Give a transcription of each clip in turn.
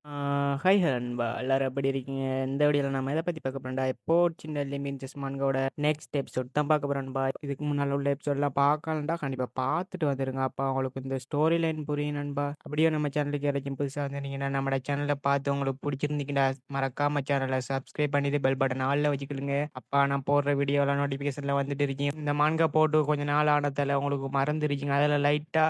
ஆ hi நண்பா! எல்லாரும் எப்படி இருக்கீங்க? இந்த வீடியோல நம்ம எத பத்தி பார்க்க போறோம்டா, "போர்ச்சுனல் லிமிட் ஜஸ்ட் மான்காவோட நெக்ஸ்ட் எபிசோட் தான் பார்க்க போறோம் நண்பா. இதுக்கு முன்னால உள்ள எபிசோட்லாம் பார்க்கலன்டா, கண்டிப்பா பார்த்துட்டு வந்துருங்க. அப்ப உங்களுக்கு இந்த ஸ்டோரி லைன் புரியும் நண்பா. அப்படியே நம்ம சேனலுக்கு யாராச்சும் புதுசா வந்திருந்தீங்கன்னா, நம்மட சேனல பார்த்து உங்களுக்கு புடிச்சிருந்துச்சுன்னா, மறக்காம சேனல சப்ஸ்கிரைப் பண்ணிட்டு பெல் பட்டன் ஆல்ல வச்சுக்கிடுங்க. அப்ப நான் போடுற வீடியோலாம் நோட்டிஃபிகேஷன்ல வந்துட்டு இருக்கும். இந்த மான்கா போட்டு கொஞ்ச நாள் ஆனதால உங்களுக்கு மறந்துருச்சுங்க. அதில லைட்டா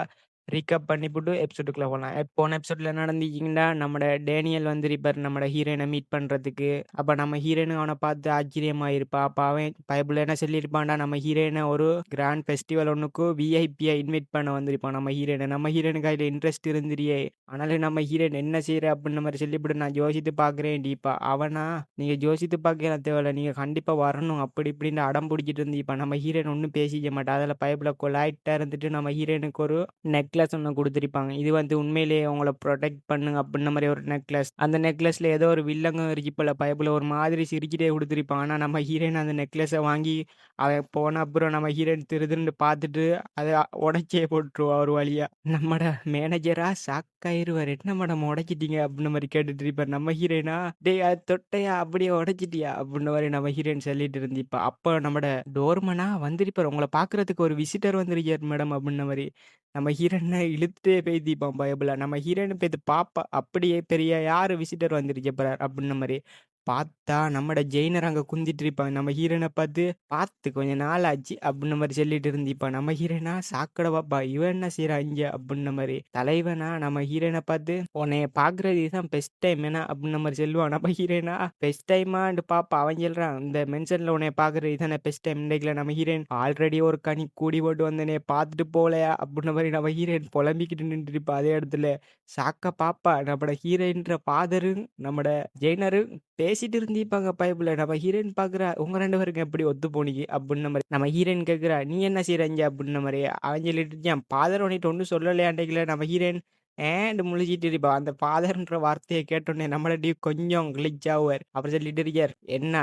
ரீகேப் பண்ணிப்புட்டு எபிசோடுக்குள்ள போலாம். போன எபிசோட்ல என்ன நடந்துச்சுங்கன்னா, நம்மட டேனியல் வந்திருப்பாரு நம்மட ஹீரோயின மீட் பண்றதுக்கு. அப்ப நம்ம ஹீரோயினும் அவன பார்த்து ஆச்சரியமாயிருப்பா. அப்ப அவன் பயபுள்ள என்ன சொல்லியிருப்பான்டா, நம்ம ஹீரோயின ஒரு கிராண்ட் ஃபெஸ்டிவல் ஒண்ணுக்கு விஐபியா இன்வைட் பண்ண வந்திருப்பான் நம்ம ஹீரோயின. நம்ம ஹீரோயினுக்கு அதுல இன்ட்ரெஸ்ட் இருந்துறியே. ஆனாலும் நம்ம ஹீரோயின் என்ன செய்ற அப்டின்ற மாரி சொல்லிப்புட்டு, நான் யோசித்து பார்க்குறேன் டீப்பா. அவனா, நீங்க யோசித்து பார்க்கலாம் தேவையில்ல. நீங்க கண்டிப்பா வரணும். அப்படி இப்படின்னு அடம் புடிச்சிட்டு இருந்திருப்பான். நம்ம ஹீரோயின் ஒண்ணும் பேசிக்க மாட்டா. அதுல பயப்புல கொலாய்ட்டா இருந்துட்டு நம்ம ஹீரோயினுக்கு ஒரு நெக்லஸ் ஒண்ணு குடுத்திருப்பாங்க. இது வந்து உண்மையிலேயே உங்கள புரொடெக்ட் பண்ணுங்க அப்டின்ன மாரி ஒரு நெக்லஸ். அந்த நெக்லஸ்ல ஏதோ ஒரு வில்லங்கம் இருக்கு போல. பயப்புல ஒரு மாதிரி சிரிச்சுட்டே குடுத்திருப்பான். ஆனா நம்ம ஹீரோயின் அந்த நெக்லஸ வாங்கி அவன் போன அப்புறம் நம்ம ஹீரோயின் திருதிருன்னு பார்த்துட்டு அத உடைச்சே போட்டுருவா ஒரு வழியா. நம்மட மேனேஜரா ஷாக் ஆயிருவாரு. "என்ன மேடம் உடைச்சிட்டீங்க?" அப்டின்ன மாரி கேட்டுட்டு இருப்பாரு. நம்ம ஹீரோயினா, "டேய் அத தொட்டையா? அப்படியே உடைச்சிட்டியா?" அப்டின்ன மாரி நம்ம ஹீரோயின் சொல்லிட்டு இருந்திருப்பா. அப்ப நம்மட டோர்மனா வந்திருப்பாரு. "உங்கள பார்க்கறதுக்கு ஒரு விசிட்டர் வந்திருக்காரு மேடம்" அப்டின்ன மாரி. நம்ம ஹீரோயின இழுத்துட்டே பேத்திப்பான் பயபுல. நம்ம ஹீரோயின் போய் பாப்பா. அப்படியே பெரிய யாரு விசிட்டர் வந்திருக்க போறார் அப்டின்ன மாரி. பார்த்தா நம்மட ஜெயினர் அங்க குந்திட்டு இருப்பான். நம்ம ஹீரோயின பார்த்து, "பார்த்து கொஞ்ச நாள் ஆச்சு" அப்டின்ன மாரி சொல்லிட்டு இருந்திருப்பான். நம்ம ஹீரோயினா, "சாக்கட பாப்பா இவன் என்ன செய்றான் இங்க?" அப்டின்ன மாரி. தலைவனா நம்ம ஹீரோயின பார்த்து, "உன்னைய பார்க்குறது இதுதான் பெஸ்ட் டைம் என்ன?" அப்டின்ன மாரி சொல்லுவான். நம்ம ஹீரோயினா, "பெஸ்ட் டைமான்ட்டு பாப்பா அவன் சொல்றான், இந்த மென்ஷன்ல உன்னைய பார்க்குறது இதானே பெஸ்ட் டைம்." இன்னைக்குல நம்ம ஹீரோயின், "ஆல்ரெடி ஒரு கனி கூடி போட்டு வந்தனே பார்த்துட்டு போகலையா?" அப்டின்ன மாரி நம்ம ஹீரோயின் புலம்பிக்கிட்டு நின்னுட்டு இருப்பா அதே இடத்துல. சாக்க பாப்பா நம்மட ஹீரோயின்ற ஃபாதரும், நம்மட ஜெயினரும் பேசிட்டு இருந்திருப்பாங்க பைப்ல. நம்ம ஹீரோயின் பார்க்குறா, "உங்க 2 பேருக்கும் எப்படி ஒத்து போனீங்க?" அப்டின்ன மாரி. நம்ம ஹீரோயின் கேட்கிறா, "நீ என்ன செய்ற இங்க?" அப்டின்ன மாரி. அவன் சொல்லிட்டு இருக்கான், "ஃபாதர் உன்னைட்ட ஒண்ணும் சொல்லலையான்டைக்குல." நம்ம ஹீரோயின் ஏன்ட்டு முழிச்சிட்டு இருப்பா. அந்த ஃபாதர்ன்ற வார்த்தைய கேட்டோனே நம்மள கொஞ்சம் கிளிட்ச் ஆவாரு. அப்புறம் சொல்லிட்டு இருக்கார், "என்ன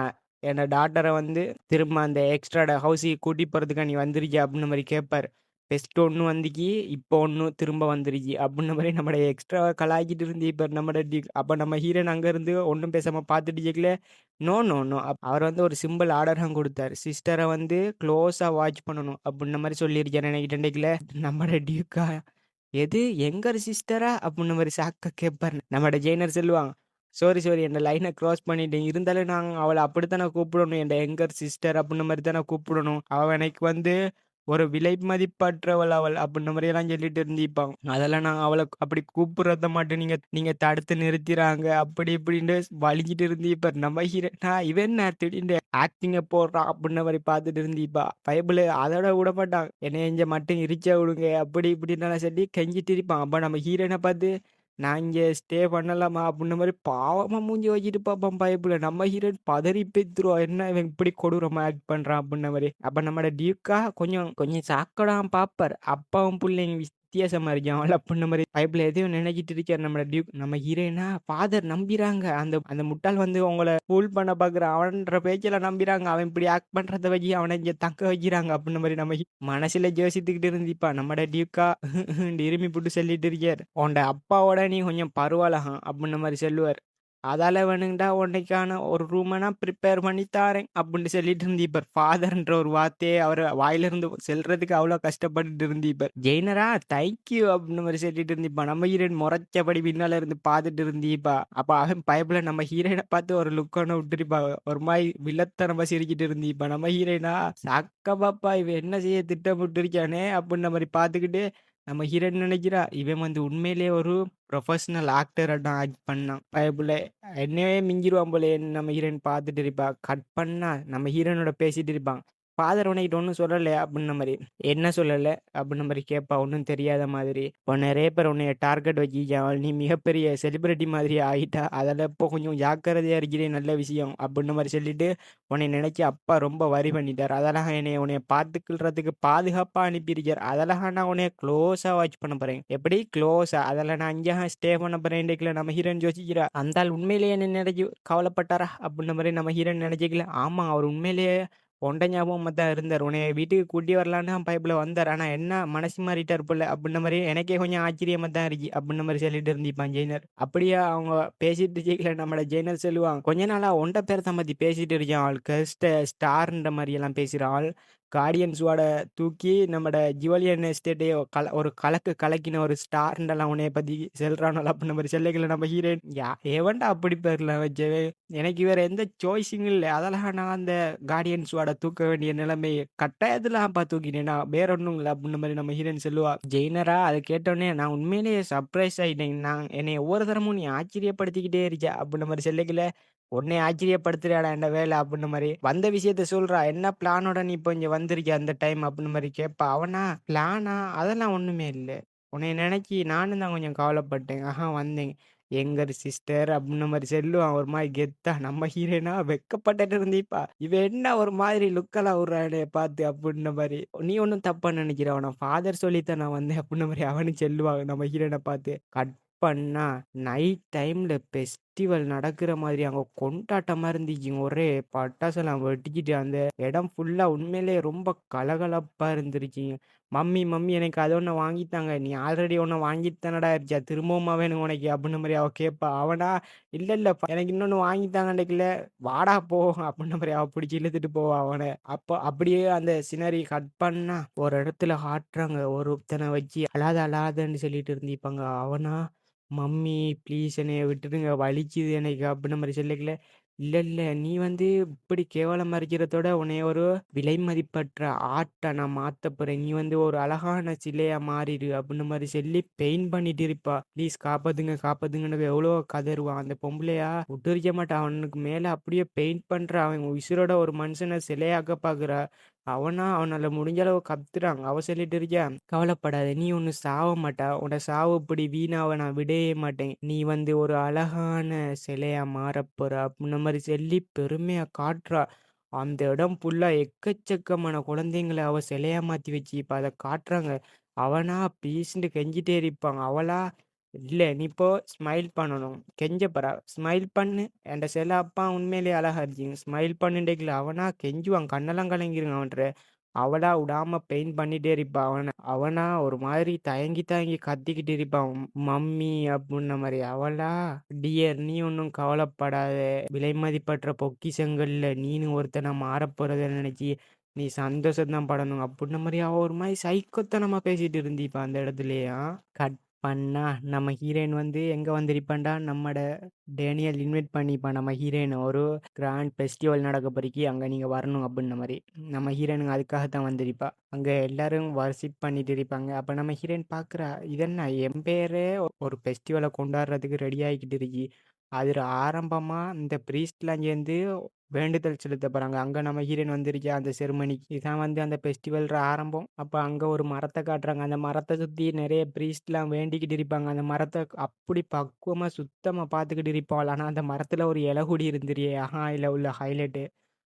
என்னோட டாட்டர வந்து திரும்ப அந்த எக்ஸ்ட்ரா ஹவுஸுக்கு கூட்டி போறதுக்கா நீ வந்திருக்கியா?" அப்டின்ன மாரி கேட்பாரு. "ஃபர்ஸ்ட் ஒண்ணு வந்துச்சு, இப்போ ஒண்ணு திரும்ப வந்துருச்சு." அப்டின்ன மாரி நம்மள எக்ஸ்ட்ராவா கலாய்ச்சிட்டு இருந்திருப்பாரு நம்மட அப்ப நம்ம ஹீரோயின் அங்க இருந்து ஒண்ணும் பேசாம பார்த்துட்டு இருக்கல. "No, no, no." அவர் வந்து ஒரு சிம்பிள் ஆர்டரும் குடுத்தாரு. "சிஸ்டர வந்து குளோஸா வாட்ச் பண்ணணும்." அப்டின்ன மாரி சொல்லியிருக்காரு நெனைக்கிட்டேன்டைக்குல. நம்மட டியூக்கா, "எது எங்கர் சிஸ்டரா?" அப்டின்ன மாரி ஷாக்கா கேட்பாரு. நம்மட ஜெயினர் சொல்லுவான், "சாரி, சாரி என் லைன கிராஸ் பண்ணிட்டேன். இருந்தாலும் நான் அவள அப்படித்தானே கூப்பிடணும். என் எங்கர் சிஸ்டர் அப்டின்ன மாரி தானே கூப்பிடணும். அவ எனக்கு வந்து ஒரு விலை மதிப்பற்றவள் அவள்." அப்டின்ன மாரியெல்லாம் சொல்லிட்டு இருந்திருப்பான். அதெல்லாம் நான் அவள அப்படி கூப்பிடுறத மட்டும் நீங்க நீங்க தடுத்து நிறுத்திறாங்க. அப்படி இப்படின்ட்டு வலிஞ்சிட்டு இருந்திருப்பாரு. நம்ம ஹீரோயினா, "இவன் என்ன திடீர்னு ஆக்டிங்க போடுறான்?" அப்டின்ன மாரி பார்த்துட்டு இருந்திருப்பா. பயபுல அதோட விடமாட்டான். "என்னைய இங்க மட்டும் இருக்க விடுங்க." அப்படி இப்படின்னுலாம் சொல்லி கெஞ்சிட்டு இருப்பான். அப்ப நம்ம ஹீரோயின பார்த்து, "நான் இங்க ஸ்டே பண்ணலாமா?" அப்டின்ன மாரி பாவமா மூஞ்சி வச்சுட்டு பார்ப்பான் பயப்புல. நம்ம ஹீரோயின் பதறி பேத்துருவா. "என்ன இவன் இப்படி கொடூரமா ஆக்ட் பண்றான்?" அப்டின்ன மாரி. அப்ப நம்மட டியூக்கா கொஞ்சம் கொஞ்சம் சாக்கடாவும் பார்ப்பாரு. அப்பாவும் புள்ளையும் வித்தியாசமா இருக்கான் அப்டின்ன மாரி பயப்புல எதையோ நினைச்சிட்டு இருக்காரு நம்ம டியூக். நம்ம ஹீரோயினா, ஃபாதர் நம்பிறாங்க. அந்த அந்த முட்டாள் வந்து உங்கள ஃபூல் பண்ண பார்க்குறான். அவன்ற பேச்செல்லாம் நம்பிறாங்க. அவன் இப்படி ஆக்ட் பண்றத வச்சு அவன இங்க தங்க வைக்கிறாங்க அப்டின்ன மாரி நம்ம மனசுல யோசித்துக்கிட்டு இருந்திருப்பா. நம்மட டியூக்கா இருமி புட்டு சொல்லிட்டு இருக்காரு. "உன்ட அப்பாவோட நீ கொஞ்சம் பரவாயில்லஹாம்" அப்டின்ன மாரி சொல்லுவாரு. "அதால வேணும்டா உன்னைக்கான ஒரு ரூம நான் பிரிப்பேர் பண்ணி தாரேன்" அப்டின்ட்டு சொல்லிட்டு இருந்திருப்பார். ஃபாதர்ன்ற ஒரு வார்த்தையே அவரு வாயிலிருந்து செல்றதுக்கு அவ்வளோ கஷ்டப்பட்டுட்டு இருந்திருப்பார். "ஜெயினரா தேங்க் யூ" அப்டின்ன மாரி சொல்லிட்டு இருந்திருப்பா. நம்ம ஹீரோயின் மொறச்சபடி பின்னால இருந்து பார்த்துட்டு இருந்திருப்பா. அப்ப அவன் பயப்புல நம்ம ஹீரோயின பார்த்து ஒரு லுக் ஒண்ணு விட்டுருப்பா. ஒரு மாரி வில்லத்தனமா சிரிச்சுட்டு இருந்திருப்பா. நம்ம ஹீரோயினா, "சக்க பாப்பா இவன் என்ன செய்ய திட்டமிட்டு இருக்கானே" அப்டின்ன மாரி பார்த்துக்கிட்டு நம்ம ஹீரோயின் நினைக்கிறா, இவன் வந்து உண்மையிலேயே ஒரு ப்ரொஃபஷனல் ஆக்டராட்டம் ஆக்ட் பண்ணான். பயப்புல என்னையே மிஞ்சிருவான் போலயேன்னு நம்ம ஹீரோயின் பார்த்துட்டு இருப்பா. கட் பண்ணா நம்ம ஹீரோயினோட பேசிட்டு இருப்பான். "ஃபாதர் உன்னைக்கிட்ட ஒண்ணும் சொல்லலையா?" அப்டின்ன மாரி. "என்ன சொல்லல?" அப்டின்ன மாரி கேட்பா. ஒண்ணும் தெரியாத மாதிரி. "இப்போ நெறைய பேர் உன்னைய டார்கெட் வச்சுருக்கான். நீ மிகப்பெரிய செலிபிரிட்டி மாதிரி ஆயிட்டா. அதெல்லாம் இப்போ கொஞ்சம் ஜாக்கிரதையா இருக்கிறது நல்ல விஷயம்." அப்டின்ன மாரி சொல்லிட்டு, "உன்னைய நினைச்சு அப்பா ரொம்ப வொரி பண்ணிட்டாரு. அதெல்லாம் உன்னைய பார்த்துக்கிறதுக்கு பாதுகாப்பா அனுப்பியிருக்காரு. அதெல்லாம் நான் உன்னைய க்ளோஸா வாட்ச் பண்ண போறேன்." "எப்படி க்ளோஸா? அதெல்லாம் நான் இங்க ஸ்டே பண்ண போறேன்." நம்ம ஹீரோயின் யோசிக்கிறா. "அந்த ஆள் உண்மையிலேயே என்ன நினைச்சு கவலைப்பட்டாரா?" அப்டின்ன மாரி நம்ம ஹீரோயின் நினைச்சுக்கல. ஆமா அவர் உண்மையிலேயே உன்ட ஞாபகமா தான் இருந்தாரு. உன்னைய வீட்டுக்கு கூட்டி வரலான்னு தான் பைப்ல வந்தாரு. ஆனா என்ன மனசு மாறிட்டாரு போல அப்டின்ன மாரி எனக்கே கொஞ்சம் ஆச்சரியமா தான் இருக்கு. அப்டின்ன மாரி சொல்லிட்டு இருந்திருப்பான் ஜெயினர். அப்படியே அவங்க பேசிட்டு இருக்கையில நம்மள ஜெயினர் சொல்லுவான், "கொஞ்ச நாளா உன்ட பேர தான் பத்தி பேசிட்டு இருக்கான் ஆள். ஸ்டார்ன்ற மாரி எல்லாம் பேசுற ஆள். கார்டியன்ஸோட தூக்கி நம்மட ஜுவலியன் எஸ்டேட்டையே ஒரு கலக்கு கலக்கின ஒரு ஸ்டார்ன்டெல்லாம் உன்னைய பத்தி சொல்றானுவ." அப்டின்ன மாரி சொல்லையில நம்ம ஹீரோயின், எவன்டா அப்படி பேர்லாம் வச்சவன்? எனக்கு வேற எந்த சாய்ஸும் இல்ல. அதெல்லாம் நான் அந்த கார்டியன்ஸோட தூக்க வேண்டிய நிலைமை கட்டாயத்துல தூக்கிட்டேனா, வேற ஒண்ணும் இல்ல அப்டின்ற மாரி நம்ம ஹீரோயின் சொல்லுவா. ஜெயினரா அத கேட்டோனே நான் உண்மையிலேயே சர்ப்ரைஸ் ஆயிட்டேன். என்னைய ஒவ்வொரு தரமும் நீ ஆச்சரியப்படுத்திக்கிட்டே இருக்க அப்டின்ற மாரி சொல்லையில, உன்னைய ஆச்சரியப்படுத்துறியாடா என்ன வேல அப்டின்ற மாரி வந்த விஷயத்த சொல்றா. என்ன பிளானோட நீ இப்போ இங்க வந்திருக்க அந்த டைம் அப்டின்ற மாரி கேட்பா. அவனா பிளானா அதெல்லாம் ஒண்ணுமே இல்ல. உன்னைய நெனச்சு நானும் தான் கொஞ்சம் கவலைப்பட்டேன். வந்தேன். எங்க சிஸ்டர் அப்டின்ன மாரி சொல்லுவான் ஒரு மாரி கெத்தா. நம்ம ஹீரோயினா வெட்கப்பட்டுட்டு இருந்திப்பா. இவன் என்ன ஒரு மாதிரி லுக்கெல்லாம் விடுறான் என்னைய பார்த்து அப்டின்ன மாரி. நீ ஒண்ணும் தப்பா நெனைக்கிற உன் ஃபாதர் சொல்லித்தான் நான் வந்தேன் அப்டின்ன மாரி அவனும் சொல்லுவான் நம்ம ஹீரோயின பார்த்து. கட் பண்ணா நைட் டைம்ல ஃபெஸ்டிவல் நடக்கிற மாதிரி அங்க கொண்டாட்டமா இருந்துச்சுங்க. ஒரே பட்டாசெல்லாம் வெடிச்சுட்டு அந்த இடம் ஃபுல்லா உண்மையிலேயே ரொம்ப கலகலப்பா இருந்துருச்சுங்க. "மம்மி, மம்மி எனக்கு அது ஒண்ணு வாங்கி தாங்க." "நீ ஆல்ரெடி ஒண்ணு வாங்கிட்டு தானடா இருக்க. திரும்பவுமா வேணும் உனக்கு?" அப்டின்ன மாரி அவ கேட்பா. அவனா, "இல்ல, இல்ல எனக்கு இன்னொன்னு வாங்கி தாங்கன்னைக்குள்ள, வாடா போ." அப்டின்ன மாரி அவ புடிச்சு இழுத்துட்டு போவா அவன. அப்போ அப்படியே அந்த சினரி கட் பண்ணா, ஒரு இடத்துல காட்டுறாங்க. ஒருத்தன வச்சு அழாத அழாதன்னு சொல்லிட்டு இருந்திருப்பாங்க. அவனா, "மம்மி ப்ளீஸ் என்னைய விட்டுடுங்க. வலிக்குது எனக்கு." அப்டின்ன மாரி சொல்லிக்கல, "இல்ல, இல்ல நீ இப்படி கேவலமா இருக்கிறதோட உன்னைய ஒரு விலை மதிப்பற்ற ஆர்ட்டா நான் மாத்தப் போறேன். நீ ஒரு அழகான சிலையா மாறிடு." அப்டின்ன மாரி சொல்லி பெயிண்ட் பண்ணிட்டு இருப்பா. "ப்ளீஸ் காப்பாத்துங்க, காப்பாத்துங்கன்னு" எவ்வளோ கதறுவான். அந்த பொம்பளையா விட்டுருக்க மாட்டா. அவனுக்கு மேல அப்படியே பெயிண்ட் பண்றா. அவன் உயிரோட ஒரு மனுஷன சிலையாக்க பாக்குறா. அவனால முடிஞ்ச அளவு கத்துறான். அவ சொல்லிட்டு இருக்கா, "கவலைப்படாத. நீ ஒண்ணும் சாவ மாட்டா. உன்ன சாவு இப்படி வீணாவ நான் விடவே மாட்டேன். நீ ஒரு அழகான சிலையா மாறப்போற." அப்டின்ன மாரி சொல்லி பெருமையா காட்டுறா. அந்த இடம் ஃபுல்லா எக்கச்சக்கமான குழந்தைங்கள அவ சிலையா மாத்தி வச்சு இப்ப அத காட்டுறாங்க. அவனா ப்ளீஸ்ன்ட்டு கெஞ்சிட்டே இருப்பான். அவளா, "இல்ல நீ இப்போ ஸ்மைல் பண்ணணும்." கெஞ்ச போறா. "ஸ்மைல் பண்ணு. என்ட சிலை அப்பா உண்மையிலேயே அழகா இருக்கீங்க. ஸ்மைல் பண்ணுண்டேக்கல." அவனா கெஞ்சுவான். கண்ணெல்லாம் கலங்கிரும் அவன்ட்ட. அவளா விடாம பெயிண்ட் பண்ணிட்டே இருப்பா அவன. அவனா ஒரு மாதிரி தயங்கி தயங்கி கத்திக்கிட்டு இருப்பான். "மம்மி" அப்டின்ன மாரி. அவளா, "டியர் நீ ஒண்ணும் கவலைப்படாத. விலைமதிப்பற்ற பொக்கிஷங்கள்ல நீனும் ஒருத்தனா மாறப்போறத நெனச்சு நீ சந்தோஷம் தான் படணும்." அப்டின்ன மாரி அவ ஒரு மாரி சைக்கோத்தனமா பேசிட்டு இருந்திப்பா அந்த இடத்துலயே. கட் பண்ணா நம்ம ஹீரோயின் எங்க வந்திருப்பான்டா, நம்மட டேனியல் இன்வைட் பண்ணிப்பான் நம்ம ஹீரோயின. ஒரு கிராண்ட் ஃபெஸ்டிவல் நடக்க போறிக்கு அங்க நீங்க வரணும் அப்டின்ன மாரி. நம்ம ஹீரோயினுங்க அதுக்காக தான் வந்திருப்பா. அங்க எல்லாரும் வொர்ஷிப் பண்ணிட்டு இருப்பாங்க. அப்ப நம்ம ஹீரோயின் பார்க்குறா, "இதென்ன எம்பையரே ஒரு ஃபெஸ்டிவல கொண்டாடுறதுக்கு ரெடி ஆயிக்கிட்டு இருக்கு. அதுல ஆரம்பமா இந்த ப்ரீஸ்ட்லாம் சேர்ந்து வேண்டுதல் செலுத்த போறாங்க." அங்க நம்ம ஹீரோயின் வந்திருக்கா அந்த செரிமனிக்கு. இதான் அந்த ஃபெஸ்டிவல்ற ஆரம்பம். அப்ப அங்க ஒரு மரத்த காட்டுறாங்க. அந்த மரத்த சுத்தி நெறைய ப்ரீஸ்ட்லாம் வேண்டிக்கிட்டு இருப்பாங்க. அந்த மரத்த அப்படி பக்குவமா சுத்தமா பார்த்துக்கிட்டு இருப்பாள். ஆனா அந்த மரத்துல ஒரு இலை கூடி இருந்துரு. இதுல உள்ள ஹைலைட்டு.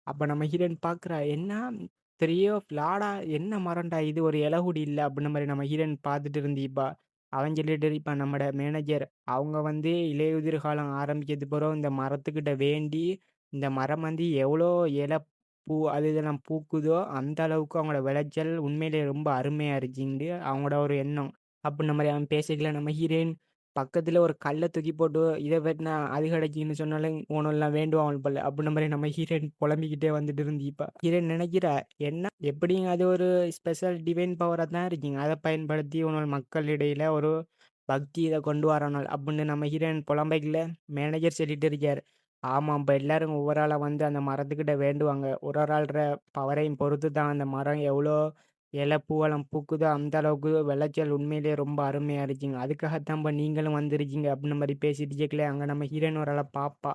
அப்ப நம்ம ஹீரோயின் பார்க்குறா, "என்ன பெரிய ஃப்ளாடா என்ன மரம்டா இது ஒரு இலகுடி இல்ல." அப்டின்ன மாரி நம்ம ஹீரோயின் பார்த்துட்டு இருந்திப்பா. அவன் சொல்லிட்டு இருப்பான் நம்மட மேனேஜர். அவங்க இலையுதிர் காலம் ஆரம்பிச்சது பிறகு இந்த மரத்துக்கிட்ட வேண்டி, இந்த மரம் எவ்வளோ இல, பூ அது இதெல்லாம் பூக்குதோ, அந்த அளவுக்கு அவங்களோட விளைச்சல் உண்மையிலேயே ரொம்ப அருமையா இருக்குன்ட்டு அவங்களோட ஒரு எண்ணம். அப்டின்ன மாரி அவன் பேசிக்கல நம்ம ஹீரோயின் பக்கத்துல ஒரு கல்ல தூக்கி போட்டு, "இத வெட்டுனா அது கிடைக்கும்னு சொன்னாலும் உன்னெல்லாம் வேண்டுவான் போல." அப்டின்ன மாரி நம்ம ஹீரோயின் புலம்பிக்கிட்டே வந்துட்டு இருந்திப்பா. ஹீரோயின் நினைக்கிறா, என்ன எப்படியும் அது ஒரு ஸ்பெஷல் டிவைன் பவரா தான் இருக்குங்க. அத பயன்படுத்தி உன்னோட மக்கள் இடையில ஒரு பக்தி இத கொண்டு வரணும் அப்டின்னு நம்ம ஹீரோயின் புலம்பைக்குள்ள மேனேஜர் சொல்லிட்டு இருக்காரு. ஆமா, இப்ப எல்லாரும் ஒவ்வொரு ஆளா அந்த மரத்துக்கிட்ட வேண்டுவாங்க. ஒரு ஒரு ஆள்ற பவரையும் பொறுத்து தான் அந்த மரம் எவ்வளோ இலை, பூவெல்லாம் பூக்குதோ அந்த அளவுக்கு விளைச்சல் உண்மையிலேயே ரொம்ப அருமையா இருக்குங்க. அதுக்காகத்தான்பா நீங்களும் வந்திருக்கீங்க அப்டின்ன மாரி பேசிட்டு இருக்கல, அங்க நம்ம ஹீரோயின் ஒரு ஆள பாப்பா.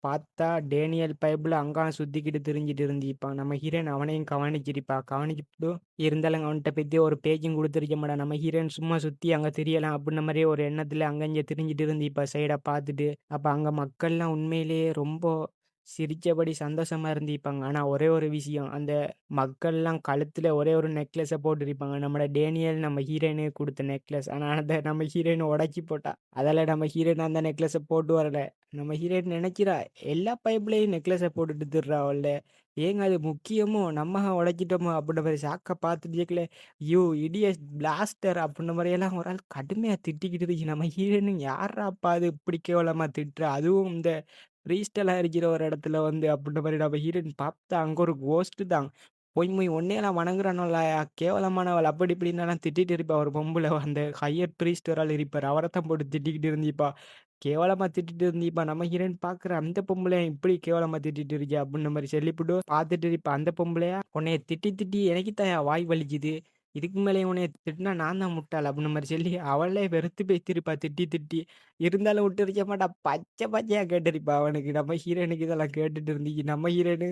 பார்த்தா டேனியல் பைப்ல அங்கான சுத்திக்கிட்டு திரிஞ்சுட்டு இருந்திருப்பான். நம்ம ஹீரோயின் அவனையும் கவனிச்சிருப்பா. கவனிச்சுப்புட்டு இருந்தாலும் அவன்ட்ட பத்தி ஒரு பேச்சும் குடுத்திருக்க மாட்டா. நம்ம ஹீரோயின் சும்மா சுத்தி அங்க திரியலாம் அப்டின்ன மாரி ஒரு எண்ணத்துல அங்க இங்க திரிஞ்சுட்டு இருந்திருப்பா சைடா பார்த்துட்டு. அப்ப அங்க மக்கள்லாம் உண்மையிலேயே ரொம்ப சிரிச்சபடி சந்தோஷமா இருந்திருப்பாங்க. ஆனா ஒரே ஒரு விஷயம், அந்த மக்கள்லாம் கழுத்துல ஒரே ஒரு நெக்லஸ போட்டிருப்பாங்க. நம்மட டேனியல் நம்ம ஹீரோயினுக்கு குடுத்த நெக்லஸ். ஆனா அத நம்ம ஹீரோயின் உடைச்சு போட்டா. அதால நம்ம ஹீரோயின் அந்த நெக்லஸ போட்டு வரல. நம்ம ஹீரோயின் நெனைக்கிறா, எல்லா பைப்லயும் நெக்லஸ போட்டுட்டு திரிறாவல்ல. ஏங்க அது முக்கியமோ? நம்ம உடைச்சிட்டோமோ? அப்படின்ற மாரி ஷாக்கா பார்த்துட்டு இருக்கல. யூ இடியட் பிளாஸ்டர் அப்படின்ற மாரியெல்லாம் ஒரு ஆள் கடுமையா திட்டிக்கிட்டு இருந்துச்சு. நம்ம ஹீரோயின் யார்ராப்பா அது இப்படி கேவலமா திட்டுறா? அதுவும் இந்த ஃப்ரீஸ்டைலா இருக்கிற ஒரு இடத்துல வந்து அப்படின்ற மாரி நம்ம ஹீரோயின் பார்த்தா அங்க ஒரு கோஸ்ட் தான். போய் போய் உன்னையெல்லாம் வணங்குறானோல கேவலமானவள் அப்படி இப்படின்னெல்லாம் திட்டிட்டு இருப்பா ஒரு பொம்பள. அந்த ஹையர் பிரீஸ்ட் ஒரு ஆள் இருப்பாரு. அவரத்தான் போட்டு திட்டிக்கிட்டு இருந்திருப்பா. கேவலமா திட்டிட்டு இருந்திருப்பா. நம்ம ஹீரோயின் பார்க்குற அந்த பொம்பளைய இப்படி கேவலமா திட்டிட்டு இருக்கியே அப்படின்ற மாரி சொல்லிப்புட்டு பார்த்துட்டு இருப்பா. அந்த பொம்பளையா உன்னைய திட்டி திட்டி எனக்கு தான்யா வாய் வலிக்குது. இதுக்கு மேலே உன்னைய திட்டினா நான் தான் முட்டாள் அப்படின்ற மாரி சொல்லி அவளே வெறுத்து பேசியிருப்பா திட்டி திட்டி. இருந்தாலும் விட்டுருக்க மாட்டா. பச்சை பச்சையா கேட்டிருப்பா அவனுக்கு. நம்ம ஹீரோயினுக்கு இதெல்லாம் கேட்டுட்டு இருந்துச்சு. நம்ம ஹீரோயினு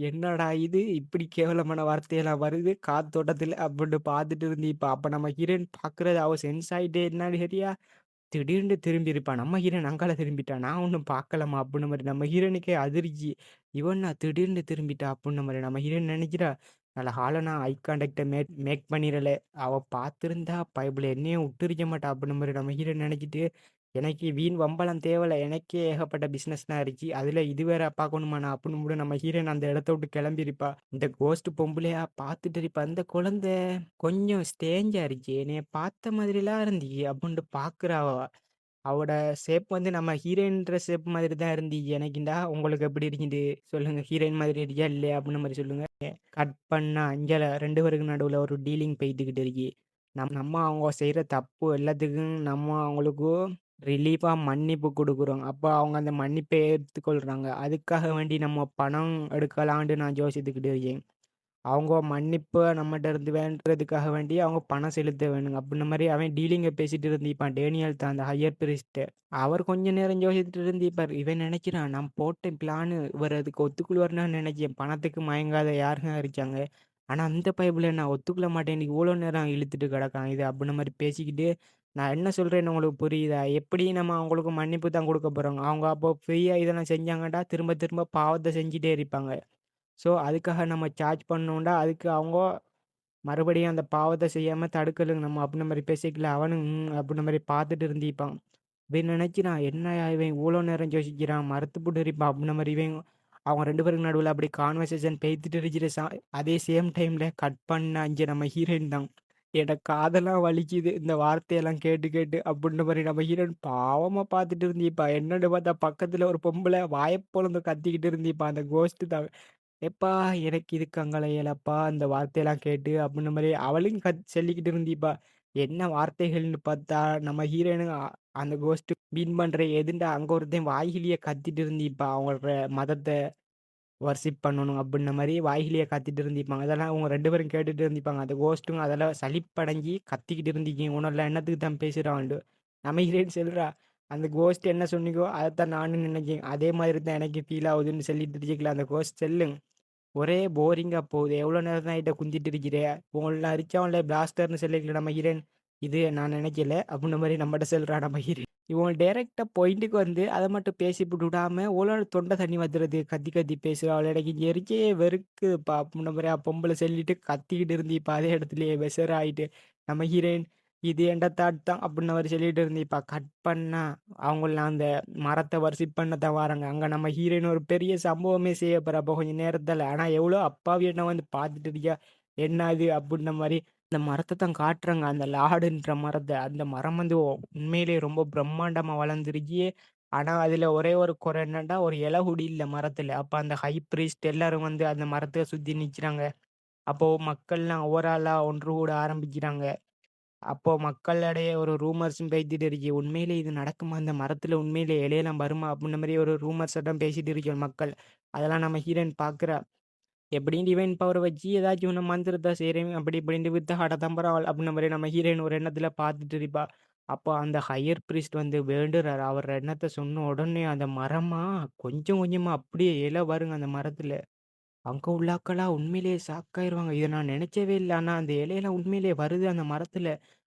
என்னடா இது இப்படி கேவலமான வார்த்தையெல்லாம் வருது காத்தோட்டத்துல அப்படின்னு பார்த்துட்டு இருந்திருப்பா. அப்ப நம்ம ஹீரோயின் பார்க்குறது அவ சென்ஸ் ஆயிட்டே என்னான்னு சரியா? திடீர்னு திரும்பியிருப்பா. நம்ம ஹீரோயின் அங்கால திரும்பிட்டா. நான் ஒண்ணும் பார்க்கலம்மா அப்புட்ன மாரி. நம்ம ஹீரோயினுக்கே அதிர்ச்சி. இவ என்ன திடீர்னு திரும்பிட்டா அப்புட்ன மாரி. நம்ம ஹீரோயின் நெனைக்கிறா, நல்ல காலம் நான் ஐ கான்டாக்ட்ட மேக் பண்ணிறல. அவ பார்த்திருந்தா பயபுல என்னையும் விட்டுருக்க மாட்டா அப்புட்ன மாரி நம்ம ஹீரோயின் நெனைச்சிட்டு, எனக்கு வீண் வம்பெல்லாம் தேவல. எனக்கே ஏகப்பட்ட பிசினஸ்லாம் இருக்கு. அதுல இது வேற பார்க்கணுமா நான் அப்புட்னு கூட நம்ம ஹீரோயின் அந்த இடத்த விட்டு கிளம்பியிருப்பா. இந்த கோஸ்ட் பொம்பளையா பார்த்துட்டு இருப்பா. அந்த குழந்தை கொஞ்சம் ஸ்ட்ரேஞ்சா இருக்கே! என்னைய பார்த்த மாதிரிலாம் இருந்துச்சு அப்புட்ன்ட்டு பார்க்குறா அவ. அவட ஷேப் வந்து நம்ம ஹீரோயின்ற ஷேப் மாதிரி தான் இருந்துச்சு எனக்குண்டா. உங்களுக்கு எப்படி இருக்குது? சொல்லுங்க. ஹீரோயின் மாதிரி இருக்கியா? இல்லையா? அப்புட்ன மாரி சொல்லுங்க. கட் பண்ணா அஞ்சல 2 பேருக்கு நடுவுல ஒரு டீலிங் போயிட்டுக்கிட்டு இருக்கு. நம்ம அவங்க செய்ற தப்பு எல்லாத்துக்கும் நம்ம அவங்களுக்கு ரிலீஃபா மன்னிப்பு குடுக்குறோம். அப்ப அவங்க அந்த மன்னிப்ப ஏத்துக்கொள்றாங்க. அதுக்காக வேண்டி நம்ம பணம் எடுக்கலான்ட்டு நான் யோசித்துக்கிட்டு இருக்கேன். அவங்க மன்னிப்ப நம்மட்ட இருந்து வேண்டுறதுக்காக வேண்டி அவங்க பணம் செலுத்த வேணுங்க. அப்டின்ன மாரி அவன் டீலிங்க பேசிட்டு இருந்திருப்பான். டேனியல் தான் அந்த ஹையர் பிரீஸ்ட். அவர் கொஞ்ச நேரம் யோசிச்சுட்டு இருந்திருப்பாரு. இவன் நெனைக்கிறான் நான் போட்ட பிளானு இவர் அதுக்கு ஒத்துக்கொள்வாருன்னு நெனைச்சேன். பணத்துக்கு மயங்காத யாருங்க இருக்காங்க. ஆனா அந்த பயபுல நான் ஒத்துக்கொள்ள மாட்டேன்னு இவ்ளோ நேரம் இழுத்துட்டு கிடக்கான். இது அப்டின்ன மாரி பேசிக்கிட்டு நான் என்ன சொல்றேன்னு உங்களுக்கு புரியுதா? எப்படி நம்ம அவங்களுக்கு மன்னிப்பு தான் குடுக்க போறோம். அவங்க அப்போ ஃப்ரீயா இதெல்லாம் செஞ்சாங்கட்டா திரும்ப திரும்ப பாவத்த செஞ்சுட்டே இருப்பாங்க. ஸோ, அதுக்காக நம்ம சார்ஜ் பண்ணோன்டா, அதுக்கு அவங்க மறுபடியும் அந்த பாவத்த செய்யாம தடுக்கலுங்க நம்ம அப்டின்ன மாரி பேசிக்கல. அவனும் அப்டின்ன மாரி பார்த்துட்டு இருந்திருப்பான். இவன் நெனைக்கிறான், என்னய்யா இவன் இவ்ளோ நேரம் யோசிக்கிறான், மரத்து இருப்பான் அப்டின்ன மாரி இவன் அவங்க 2 பேருக்கு நடுவுல அப்டி கான்வர்சேஷன் பேய்த்துட்டு இருக்கிற அதே சேம் டைம்ல கட் பண்ண அங்க நம்ம ஹீரோயின் தான். எனக்கு காதெல்லாம் வலிக்குது இந்த வார்த்தையெல்லாம் கேட்டு கேட்டு அப்டின்ன மாரி நம்ம ஹீரோயின் பாவமா பார்த்துட்டு இருந்திருப்பா. என்னன்னு பார்த்தா பக்கத்துல ஒரு பொம்பள வாய பொளந்து கத்திக்கிட்டு இருந்திருப்பா. அந்த கோஸ்ட் தான். "எப்பா எனக்கு இதுக்கு அங்கல இயலப்பா அந்த வார்த்தையெல்லாம் கேட்டு" அப்டின்ன மாரி அவளும் சொல்லிக்கிட்டு இருந்திருப்பா. என்ன வார்த்தைகள்னு பார்த்தா, நம்ம ஹீரோயினும் அந்த கோஸ்ட் வின் பண்ற எதுண்டா அங்க ஒருத்தன் வாய்கிலியே கத்திட்டு இருந்திருப்பா. அவங்களோட மதத்த வொர்ஷிப் பண்ணணும் அப்டின்ன மாரி வாய்கிலியே கத்திட்டு இருந்திருப்பாங்க. அதெல்லாம் அவங்க 2 பேரும் கேட்டுட்டு இருந்திருப்பாங்க. அந்த கோஸ்ட்டும் அதெல்லாம் சலிப்படைஞ்சு கத்திக்கிட்டு இருந்துச்சு. "உன்னோட எண்ணத்துக்கு தான் பேசுறான்ட்டு." நம்ம ஹீரோயின் சொல்றா, "அந்த கோஸ்ட் என்ன சொன்னீங்கோ அதத்தான் நானும் நினைச்சேன். அதே மாதிரி தான் எனக்கு ஃபீல் ஆகுதுன்னு" சொல்லிட்டு இருக்கல அந்த கோஸ்ட் சொல்லும். ஒரே போரிங்கா போகுது. எவ்வளோ நேரம் தான் என்ட்ட குந்திட்டு இருக்கிற? உங்கள அடிச்சவன்ல பிளாஸ்டர்ன்னு சொல்லிக்கல நம்ம ஹீரோயின். இது நான் நினைக்கல. அப்டின்ற மாரி நம்மட்ட சொல்றா நம்ம ஹீரோயின். இவன் டைரக்ட்டா பாயிண்ட்டுக்கு வந்து அத மட்டும் பேசிப்புட்டு விடாம, இவ்வளோ தொண்ட தண்ணி வத்துறது கத்தி கத்தி பேசுறா. அவள எனக்கு இங்க இருக்கே வெறுக்குதுப்பா அப்டின்ற மாரி பொம்பள சொல்லிட்டு கத்திக்கிட்டு இருந்திருப்பா. அதே இடத்துலயே பெசர் ஆயிட்டு. நம்ம ஹீரோயின் இது என்ட தாட் தான் அப்டின்ன மாரி சொல்லிட்டு இருந்திருப்பா. கட் பண்ணா அவங்கலாம் அந்த மரத்த வொர்ஷிப் பண்ண தான் வாராங்க. அங்க நம்ம ஹீரோயின் ஒரு பெரிய சம்பவமே செய்ய போறா அப்ப கொஞ்ச நேரத்துல. ஆனா எவ்வளோ அப்பாவி என்ன வந்து பார்த்துட்டு இருக்கியா? என்ன இது? அப்டின்ன மாரி அந்த மரத்த தான் காட்டுறாங்க. அந்த லாடுன்ற மரத்த. அந்த மரம் வந்து உண்மையிலேயே ரொம்ப பிரம்மாண்டமா வளர்ந்துருச்சு. ஆனா அதுல ஒரே ஒரு குறை என்னன்னா, ஒரு இலை கூட இல்ல மரத்துல. அப்ப அந்த ஹை பிரீஸ்ட் எல்லாரும் வந்து அந்த மரத்த சுத்தி நிக்கிறாங்க. அப்போ மக்கள்லாம் ஒவ்வொரு ஆளா ஒன்று கூட ஆரம்பிக்கிறாங்க. அப்போ மக்களிடையே ஒரு ரூமர்ஸும் பேசிட்டு இருக்கு. உண்மையிலே இது நடக்குமா? அந்த மரத்துல உண்மையிலே இலையெல்லாம் வருமா? அப்டின்ற மாரி ஒரு ரூமர்ஸ் எல்லாம் பேசிட்டு இருக்க மக்கள். அதெல்லாம் நம்ம ஹீரோயின் பார்க்குறா. எப்படியும் டிவைன் பவர வச்சு ஏதாச்சும் ஒண்ணு மந்திரத்த செய்றேன் அப்படி இப்படின்ட்டு வித்த ஆட தம்புறாள் அப்டின்ற மாரி நம்ம ஹீரோயின் ஒரு எண்ணத்துல பார்த்துட்டு இருப்பா. அப்போ அந்த ஹையர் பிரீஸ்ட் வந்து வேண்டுறாரு. அவர் எண்ணத்த சொன்ன உடனே அந்த மரமா கொஞ்சம் கொஞ்சமா அப்படியே இலை வருங்க அந்த மரத்துல. அங்க உள்ள ஆட்களா உண்மையிலேயே ஷாக் ஆயிருவாங்க. இத நான் நினைச்சவே இல்ல. ஆனா அந்த இலையெல்லாம் உண்மையிலேயே வருது அந்த மரத்துல.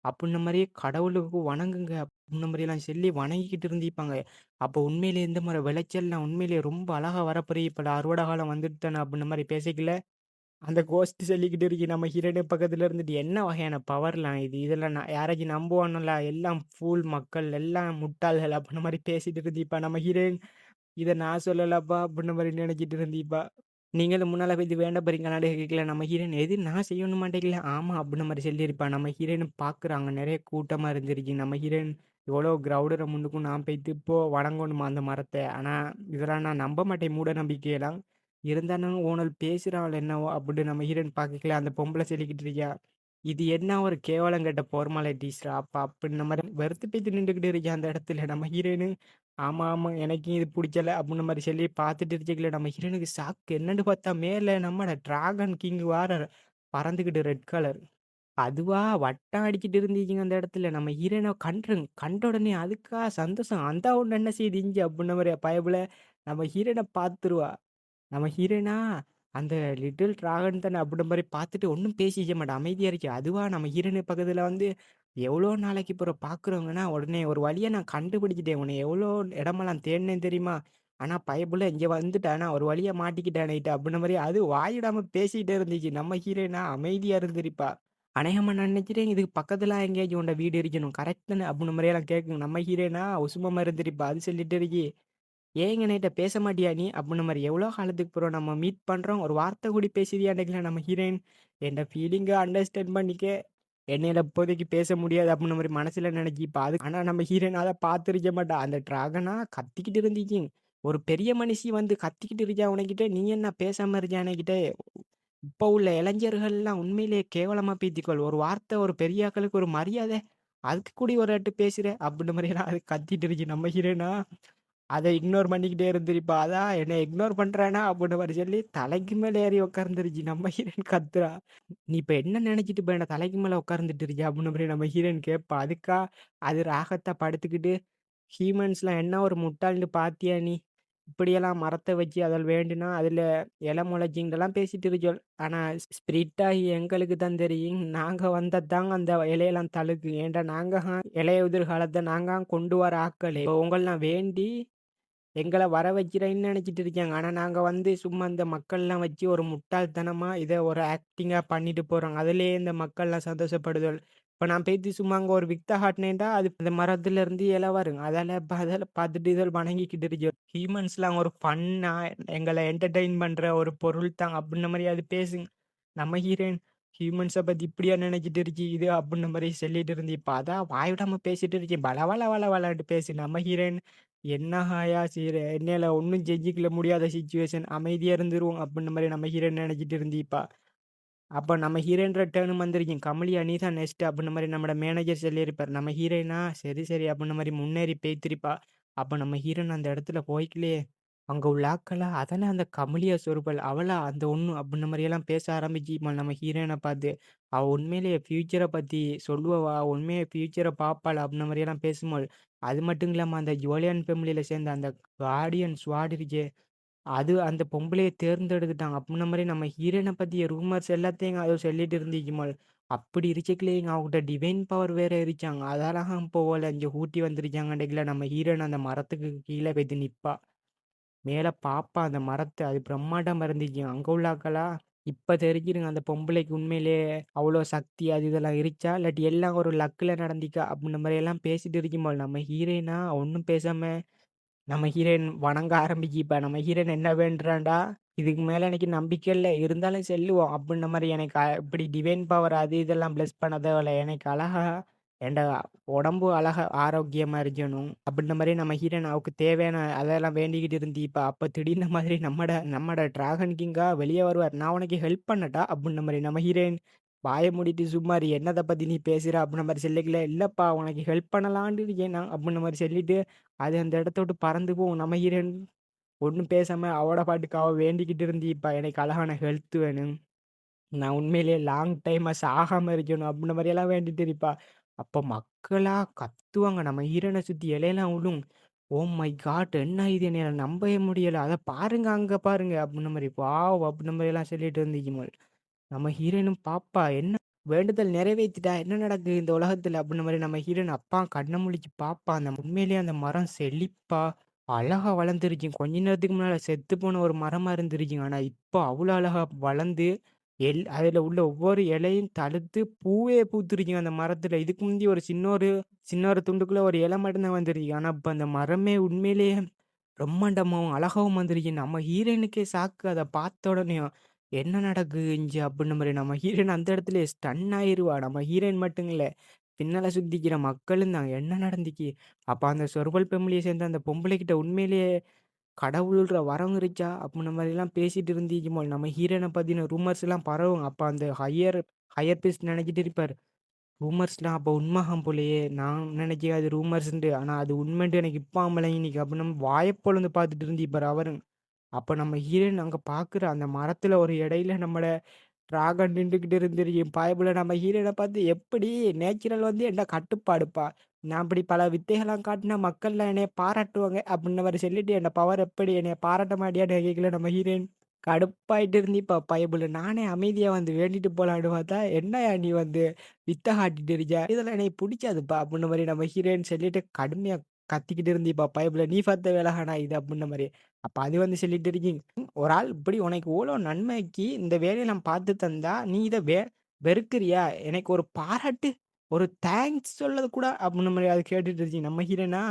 அப்புட்ன்ன மாரியே கடவுளுக்கு வணங்குங்க. இந்த மாரிலாம் சொல்லி வணங்கிக்கிட்டு இருந்திருப்பாங்க. அப்போ உண்மையிலேயே இந்த மாரி விளைச்சல்லாம் உண்மையிலேயே ரொம்ப அழகா வரப்போகுது. இப்ப அறுவடை காலம் வந்துட்டு தானே அப்டின்ற மாரி பேசைக்குள்ள, அந்த கோஸ்ட் சொல்லிக்கிட்டு இருக்கு நம்ம ஹீரோயின் பக்கத்துல இருந்துட்டு, என்ன வகையான பவர்லாம் இது? இதெல்லாம் யாராச்சும் நம்புவானுங்களா? எல்லாம் ஃபூல் மக்கள், எல்லாம் முட்டாள்கள் அப்டின்ற மாரி பேசிட்டு இருந்திருப்பா. நம்ம ஹீரோயின், இத நான் சொல்லலப்பா அப்டின்ற மாரி நெனச்சிட்டு இருந்திருப்பா. நீங்களும் முன்னால போய் இது வேண்ட போறீங்களான்னு கேட்கல. நம்ம ஹீரோயின் எது நான் செய்யணும் மாட்டேங்கல. ஆமா அப்டின்ற மாரி சொல்லியிருப்பா. நம்ம ஹீரோயின் பார்க்குறாங்க. நெறைய கூட்டமா இருந்துருச்சு. நம்ம ஹீரோயின் எவ்வளோ கிரவுடுற முன்னுக்கும் நான் போயிட்டு இப்போ வணங்கணுமா அந்த மரத்த. ஆனா இதெல்லாம் நான் நம்ப மாட்டேன் மூட நம்பிக்கையெல்லாம். இருந்தாலும் ஓனல் பேசுறாள் என்னவோ அப்டின்னு நம்ம ஹீரோயின் பார்க்கல. அந்த பொம்பள சொல்லிக்கிட்டு இருக்கா. இது என்ன ஒரு கேவலம் கெட்ட ஃபார்மாலிட்டீஸ்ரா அப்ப அப்டின்ற மாரி வெறுத்து போயிட்டு நின்டுகிட்டு இருக்கா அந்த இடத்துல. நம்ம ஹீரோயின் ஆமா, ஆமா. எனக்கும் இது புடிக்கல அப்டின்ற மாரி சொல்லி பார்த்துட்டு இருக்கல நம்ம ஹீரோயினுக்கு ஷாக் என்னன்னு பார்த்தா மேல நம்மட டிராகன் கிங் வாரார். பறந்துகிட்டு ரெட் கலர். அதுவா வட்டம் அடிச்சிட்டு இருந்துச்சுங்க அந்த இடத்துல. நம்ம ஹீரோயின கண்ட உடனே அதுக்கா சந்தோஷம். "அந்தா ஒண்ணு என்ன செய்யுது இங்க" அப்டின்ற மாரி பயபுல நம்ம ஹீரோயின பார்த்துருவா. நம்ம ஹீரோயினா, அந்த லிட்டில் டிராகன் தானே அப்படின்ற மாரி பார்த்துட்டு ஒண்ணும் பேசிக்க மாட்டா. அமைதியா இருக்கா. அதுவா நம்ம ஹீரோயின் பக்கத்துல வந்து எவ்வளோ நாளைக்கு அப்புறம் பார்க்குறோங்கன்னா, உடனே ஒரு வழியா நான் கண்டுபிடிச்சுட்டேன். உன்னை எவ்வளோ இடமெல்லாம் தேடினேன் தெரியுமா? ஆனா பயப்புள்ள இங்க வந்துட்டானா, ஒரு வழியா மாட்டிக்கிட்டானேட்டு அப்படின்ற மாரி அது வாயிடாம பேசிட்டே இருந்துச்சு. நம்ம ஹீரோயினா அமைதியா இருந்திருப்பா. அநேகமா நான் நினைக்கிறேன் இதுக்கு பக்கத்துல எங்கேயாச்சும் உன்ட வீடு இருக்கணும். கரெக்ட் தானே? அப்படின்ற மாரியெல்லாம் கேட்கும். நம்ம ஹீரோயினா உசுமமா இருந்திருப்பா. அது சொல்லிட்டு இருக்கு. "ஏங்க என்கிட்ட பேச மாட்டியா நீ?" அப்புட்ன மாரி. எவ்வளோ காலத்துக்கு அப்புறம் நம்ம மீட் பண்றோம். ஒரு வார்த்தை கூடி பேசுறியான்னு கேட்கல நம்ம ஹீரோயின். "என்ட ஃபீலிங்க அண்டர்ஸ்டாண்ட் பண்ணிக்க. என்னையில இப்போதைக்கு பேச முடியாது." அப்புட்ன மாரி மனசுல நெனச்சிப்பா. ஆனா நம்ம ஹீரோயின் அத பார்த்திருக்க மாட்டா. அந்த டிராகனா கத்திக்கிட்டு இருந்துச்சு. ஒரு பெரிய மனுஷி வந்து கத்திக்கிட்டு இருக்கா உனக்கிட்ட. நீ என்ன பேசாம இருக்கியா என்கிட்ட? இப்ப உள்ள இளைஞர்கள்லாம் உண்மையிலேயே கேவலமா பேத்திக்கொள். ஒரு வார்த்தை ஒரு பெரிய ஆக்களுக்கு ஒரு மரியாதை. அதுக்கு கூடி ஒரு எட்டு பேசுற. அப்புட்ன மாரியெல்லாம் அது கத்திட்டு இருந்துச்சு. நம்ம ஹீரோயினா அத இக்னோர் பண்ணிக்கிட்டே இருந்திருப்பா. அதான் என்ன இக்னோர் பண்றானா அப்டின்னு மாரி சொல்லி தலைக்கு மேல ஏறி உட்கார்ந்துருச்சு. நம்ம ஹீரோயின் கத்துறா. "நீ இப்ப என்ன நெனச்சுட்டு இப்ப என்ன தலைக்கு மேல உட்கார்ந்துட்டு இருக்கியா?" அப்டின்ற மாரி நம்ம ஹீரோயின் கேட்பா. அதுக்கா அது ராகத்தா படுத்துக்கிட்டு, "ஹியூமன்ஸ்லாம் என்ன ஒரு முட்டாள்ன்னு பாத்தியா நீ? இப்படியெல்லாம் மரத்த வச்சு அதில் வேண்டுனா அதில இல முளைச்சின்ட்டுலாம் பேசிட்டு இருக்கோள். ஆனா ஸ்பிரிட்டாகி எங்களுக்கு தான் தெரியும். நாங்க வந்தா தாங்க அந்த இலையெல்லாம் தழுக்கும். ஏன்டா நாங்க இளைய எதிர்காலத்த நாங்க கொண்டு வர ஆட்களே. இப்ப உங்களலாம் வேண்டி எங்கள வர வைக்கிறேன்னு நெனச்சிட்டு இருக்காங்க. ஆனா நாங்க வந்து சும்மா இந்த மக்கள்லாம் வச்சு ஒரு முட்டாள்தனமா இத ஒரு ஆக்டிங்கா பண்ணிட்டு போறோம். அதிலேயே இந்த மக்கள்லாம் சந்தோஷப்படுதல். இப்ப நான் போயிட்டு சும்மா அங்க ஒரு வித்த காட்டுனேன்டா, அது அந்த மரத்துலருந்து இல வருங்க. அதால பார்த்துட்டு இதில வணங்கிக்கிட்டு இருக்கோம். ஹியூமன்ஸ்லாம் ஒரு ஃபன்னா எங்கள என்டர்டெயின் பண்ற ஒரு பொருள் தான் அப்டின்ன மாரி அது பேசுங்க. நம்ம ஹீரோயின் ஹியூமன்ஸ பத்தி இப்படியா நெனச்சிட்டு இருக்கீது அப்டின்ன மாரி சொல்லிட்டு இருந்திப்பா. அதான் வாய் விடாம பேசிட்டு இருக்கேன். வள வள வளன்ட்டு பேசி நம்ம ஹீரோயின் என்ன ஹாயா செய்ற? என்னால ஒண்ணும் செஞ்சுக்கல முடியாத சிச்சுவேஷன். அமைதியா இருந்துருவோம் அப்டின்ற மாரி நம்ம ஹீரோயின் நெனச்சிட்டு இருந்திப்பா. அப்ப நம்ம ஹீரோயின் டர்னும் வந்துருக்கும். "கமலியா நீ தான் நெக்ஸ்ட்" அப்டின்ற மாரி நம்மோட மேனேஜர் சொல்லியிருப்பாரு. நம்ம ஹீரோயினா சரி, சரி அப்டின்ற மாரி முன்னேறி பேய்த்திருப்பா. அப்ப நம்ம ஹீரோயின் அந்த இடத்துல போய்க்கலயே, அங்க உள்ள ஆட்களா "அதானே அந்த கமலியா சொருபல் அவளா அந்த ஒண்ணு" அப்டின்ற மாரியெல்லாம் பேச ஆரம்பிச்சுமா நம்ம ஹீரோயின பார்த்து. அவ உண்மையிலேயே ஃபியூச்சர பத்தி சொல்லுவா, உண்மையா ஃபியூச்சர பார்ப்பாளா அப்டின்ற மாரியெல்லாம் பேசும்போது, அது மட்டும் இல்லாம அந்த ஜோலியான் ஃபேமிலில சேர்ந்த அந்த கார்டியன் ஸ்வாட் இருக்கே அது அந்த பொம்பளைய தேர்ந்தெடுத்துட்டாங்க. அப்புட்ன மாரி நம்ம ஹீரோயின பத்திய ரூமர்ஸ் எல்லாத்தையும் அது சொல்லிட்டு இருந்துச்சும்மா. அப்படி இருக்கக்குள்ளேங்க அவகிட்ட டிவைன் பவர் வேற இருச்சாங்க. அதெல்லாம் போல இங்க ஊட்டி வந்திருக்காங்கடைக்குல நம்ம ஹீரோயின் அந்த மரத்துக்கு கீழ போய்த்து நிப்பா. மேல பாப்பா அந்த மரத்த. அது பிரம்மாண்டமா இருந்துச்சு. அங்க உள்ள ஆட்களா இப்ப தெரிஞ்சுருங்க அந்த பொம்பளைக்கு உண்மையிலேயே அவ்வளோ சக்தி அது இதெல்லாம் இருச்சா? இல்லாட்டி எல்லாம் ஒரு லக்குல நடந்திக்கா? அப்புட்ன மாரி எல்லாம் பேசிட்டு இருக்கும்போது நம்ம ஹீரோயினா ஒண்ணும் பேசாம நம்ம ஹீரோயின் வணங்க ஆரம்பிச்சுப்பா. நம்ம ஹீரோயின் என்ன வேண்டுறான்டா, இதுக்கு மேல எனக்கு நம்பிக்கை இல்ல. இருந்தாலும் செல்லுவோம். அப்டின்ன மாரி எனக்கு இப்படி டிவைன் பவர் அது இதெல்லாம் பிளெஸ் பண்ண தேவையில்ல. எனக்கு அழகா என்ட உடம்பு அழகா ஆரோக்கியமா இருக்கணும். அப்டின்ற மாரி நம்ம ஹீரோயின் அவக்கு தேவையான அதெல்லாம் வேண்டிக்கிட்டு இருந்திப்பா. அப்ப திடீர்னு மாதிரி நம்மட டிராகன் கிங்கா வெளிய வருவார். "நான் உனக்கு ஹெல்ப் பண்ணட்டா?" அப்டின்ன மாரி நம்ம ஹீரோயின் வாய மூடிட்டு சும்மா இரு. என்னத்த பத்தி நீ பேசுற? அப்டின்ன மாரி சொல்லிக்கல. "இல்லப்பா உனக்கு ஹெல்ப் பண்ணலான்ட்டு இருக்கேன் நான்" அப்டின்ன மாரி சொல்லிட்டு அது அந்த இடத்த விட்டு பறந்து போகும். நம்ம ஹீரோயின் ஒண்ணும் பேசாம அவட பாட்டுக்கு அவ வேண்டிக்கிட்டு இருந்திப்பா. எனக்கு அழகான ஹெல்த் வேணும். நான் உண்மையிலேயே லாங் டைமா சாகாம இருக்கணும். அப்டின்ற மாரியெல்லாம் வேண்டிட்டு இருப்பா. அப்ப மக்களா கத்துவாங்க. நம்ம ஹீரோயின சுத்தி இலையெல்லாம் விழும். "Oh my God! என்ன இது என்னால நம்பவே முடியல. அத பாருங்க, அங்க பாருங்க" அப்டின்ற மாரி. வாவ்! அப்டின்ற மாரியெல்லாம் சொல்லிட்டு இருந்துச்சுங்க. நம்ம ஹீரோயினும் பாப்பா. என்ன வேண்டுதல் நிறைவேத்திட்டா என்ன நடக்குது இந்த உலகத்துல அப்படின்ற மாதிரி நம்ம ஹீரோயின் அப்பா கண்ணை முழிச்சு பாப்பான். அந்த உண்மையிலேயே அந்த மரம் செழிப்பா அழகா வளர்ந்துருச்சு. கொஞ்ச நேரத்துக்கு முன்னால செத்து போன ஒரு மரமா இருந்துருச்சுங்க. ஆனா இப்போ அவ்வளோ அழகா வளர்ந்து அதுல உள்ள ஒவ்வொரு இலையும் தழுத்து பூவே பூத்துருச்சுங்க அந்த மரத்துல. இதுக்கு முந்தி ஒரு சின்ன ஒரு துண்டுக்குள்ள ஒரு இலை மட்டும்தான் வந்துருச்சு. ஆனா இப்ப அந்த மரமே உண்மையிலேயே பிரம்மாண்டமாவும், அழகாவும் வந்துருச்சு. நம்ம ஹீரோயினுக்கே ஷாக்கு அத பார்த்த உடனேயும். என்ன நடக்குது இங்க? அப்டின்ற மாரி நம்ம ஹீரோயின் அந்த இடத்துலயே ஸ்டன் ஆயிருவா. நம்ம ஹீரோயின் மட்டும் இல்ல. பின்னால சுத்திக்கிற மக்களும் தான். என்ன நடந்துச்சு? அப்ப அந்த சொர்பல் ஃபேமிலிய சேர்ந்த அந்த பொம்பளைகிட்ட உண்மையிலேயே கடவுள்ன்ற வரம் இருந்துச்சா? அப்டின்ற மாரிலாம் பேசிட்டு இருந்துச்சு போல. நம்ம ஹீரோயின பத்தின ரூமர்ஸ்லாம் பரவும். அப்ப அந்த ஹையர் ஹையர் பீஸ்ட் நெனச்சிட்டு இருப்பாரு. ரூமர்ஸ்லாம் அப்ப உண்மஹாம் போலயே! நான் நெனச்சேன் அது ரூமர்ஸ்ன்ட்டு. ஆனா அது உண்மைன்ட்டு எனக்கு இப்ப அம்பலங்க இன்னைக்கு. அப்டின்னு வாய பொளந்து பார்த்துட்டு இருந்திருப்பாரு அவரு. அப்ப நம்ம ஹீரோயின் அங்க பாக்குற அந்த மரத்துல ஒரு இடையில நம்மள டிராகன் நின்டுகிட்டு இருந்துருச்சு. பயபுல நம்ம ஹீரோயின பார்த்து எப்படி நேச்சுரல் வந்து என்ன கட்டுப்பாடுப்பா. நான் இப்படி பல வித்தைகள்லாம் காட்டுனா மக்கள்லாம் என்னைய பாராட்டுவாங்க. அப்டின்ற மாரி சொல்லிட்டு என்ன பவர் எப்படி என்னைய பாராட்ட மாட்டியான்னு கேட்கல நம்ம ஹீரோயின். கடுப்பாயிட்டு இருந்திப்பா பயபுல. நானே அமைதியா வந்து வேண்டிட்டு போலான்னு பார்த்தா, "என்னய்யா நீ வந்து வித்த காட்டிட்டு இருக்க? இதெல்லாம் எனக்கு புடிக்காதுப்பா" அப்டின்ற மாரி நம்ம ஹீரோயின் சொல்லிட்டு கடுமையா கத்திக்கிட்டு இருந்திப்பா பயபுல. "நீ பார்த்த வேலைகானா இது" அப்டின்ற மாரி. அப்ப அது வந்து சொல்லிட்டு இருக்கு, "ஒரு ஆள் இப்படி உனக்கு இவ்ளோ நன்மைக்கு இந்த வேலைய நான் பார்த்து தந்தா, நீ இத வெறுக்கிறியா? எனக்கு ஒரு பாராட்டு, ஒரு தேங்க்ஸ் சொல்லது கூட" அப்டின்ற மாரி அது கேட்டுட்டு இருந்துச்சு. நம்ம ஹீரோயினா,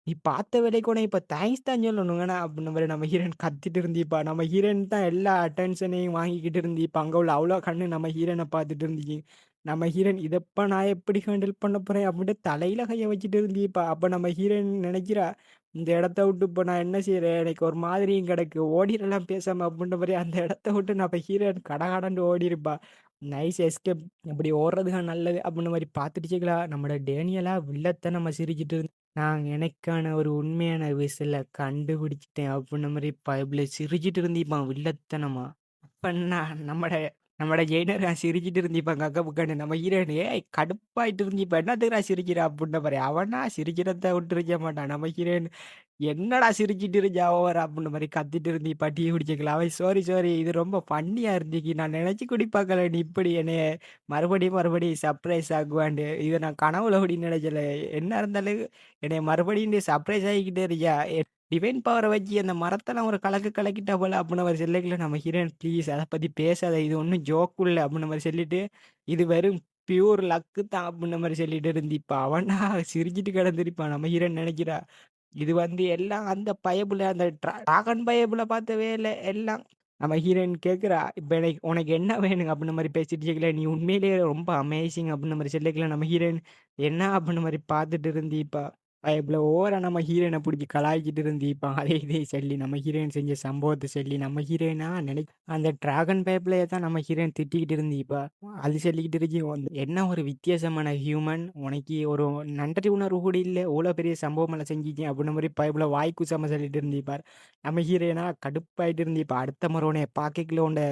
"நீ பார்த்த வேலைக்கு உனக்கு இப்ப தேங்க்ஸ் தான் சொல்லணுங்கண்ணா" அப்டின்ற மாரி நம்ம ஹீரோயின் கத்திட்டு இருந்திப்பா. நம்ம ஹீரோயின் தான் எல்லா அட்டென்ஷனையும் வாங்கிக்கிட்டு இருந்திப்பா. அங்க உள்ள அவ்ளோ கண்ணு நம்ம ஹீரோயின பார்த்துட்டு இருந்துச்சு. நம்ம ஹீரோயின் இதப்ப நான் எப்படி ஹேண்டில் பண்ண போறேன் அப்டின்ட்டு தலையில கைய வச்சுட்டு இருந்திப்பா. அப்ப நம்ம ஹீரோயின் நெனைக்கிறா, இந்த இடத்த விட்டு இப்ப நான் என்ன செய்றேன்? எனக்கு ஒரு மாதிரியும் கிடக்கு. ஓடிறலாம் பேசாம அப்டின்ற மாரி அந்த இடத்த விட்டு நம்ம ஹீரோயின் கடகடன்னு ஓடிருப்பா. Nice escape. இப்படி ஓடுறதுங்க நல்லது அப்டின்ற மாரி பார்த்துடுச்சுங்களா, நம்மட டேனியலா வில்லத்தனமா சிரிச்சுட்டு நான் எனக்கான ஒரு உண்மையான விசில கண்டுபிடிச்சுட்டேன் அப்டின்ற மாரி பயபுல சிரிச்சுட்டு இருந்திருப்பான் வில்லத்தனமா. அப்ப நம்மட நம்மட ஜெயினரா சிரிச்சுட்டு இருந்திருப்பாங்க அக்க பக்கன்னு. நம்ம ஹீரோயின் "ஏய் கடுப்பாயிட்டு இருந்திருப்பா என்னத்துக்குடா சிரிக்கிற?" அப்டின்ற மாரி. அவனா சிரிக்கிறத விட்டுருக்க மாட்டான். நம்ம ஹீரோயின் "என்னடா சிரிச்சுட்டு இருக்க ஓவரா" அப்டின்ற மாரி கத்திட்டு இருந்திருப்பா டீ குடிச்சுக்கலாம். அவன் "சாரி இது ரொம்ப ஃபன்னியா இருந்துச்சு. நான் நெனச்சு கூட பார்க்கல நீ இப்படி என்னைய மறுபடியும் சர்ப்ரைஸ் ஆக்குவான்ட்டு. இத நான் கனவுல கூட நெனைக்கல. என்ன இருந்தாலும் என்னைய மறுபடியும் நீ சர்ப்ரைஸ் ஆகிக்கிட்டே இருக்கியா? டிவைன் பவர வச்சு அந்த மரத்தெல்லாம் ஒரு கலக்கு கலக்கிட்டா போல" அப்டின்ற மாரி சொல்லிக்கல நம்ம ஹீரோயின் "ப்ளீஸ் அத பத்தி பேசாத. இது ஒண்ணும் ஜோக் இல்ல" அப்டின்ற மாரி சொல்லிட்டு, "இது வெறும் பியூர் லக்கு தான்" அப்டின்ற மாரி சொல்லிட்டு இருந்திருப்பா. அவனா சிரிச்சுட்டு கிடந்திருப்பான். நம்ம ஹீரோயின் நெனைக்கிறா, இது வந்து எல்லாம் அந்த பயபுல அந்த டிராகன் பயபுல பார்த்தவே இல்ல எல்லாம். நம்ம ஹீரோயின் கேட்கிறா, "இப்ப எனக்கு உனக்கு என்ன வேணும்?" அப்டின்ற மாரி பேசிட்டு இருக்கல. "நீ உண்மையிலேயே ரொம்ப அமேசிங்" அப்டின்ற மாரி சொல்லிக்கல. நம்ம ஹீரோயின் என்ன அப்டின்ற மாரி பார்த்துட்டு இருந்திருப்பா. பயப்புல ஓவரா நம்ம ஹீரோயின புடிச்சு கலாய்ச்சிட்டு இருந்திருப்பான். அதே இதையும் சொல்லி நம்ம ஹீரோயின் செஞ்ச சம்பவத்த சொல்லி நம்ம ஹீரோயினா அந்த டிராகன் பயப்புலயே தான் நம்ம ஹீரோயின் திட்டிக்கிட்டு இருந்திருப்பா. அது சொல்லிக்கிட்டு இருக்கு, என்ன ஒரு வித்தியாசமான ஹியூமன். உனக்கு ஒரு நன்றி உணர்வு கூட இல்ல. இவ்ளோ பெரிய சம்பவமெல்லாம் செஞ்சுட்டீங்க" அப்டின்ற மாரி பயப்புல வாய் கூசாம சொல்லிட்டு இருந்திருப்பார். நம்ம ஹீரோயினா கடுப்பாயிட்டு இருந்திருப்பா. அடுத்த முறை உன்னைய பாக்கக்குள்ள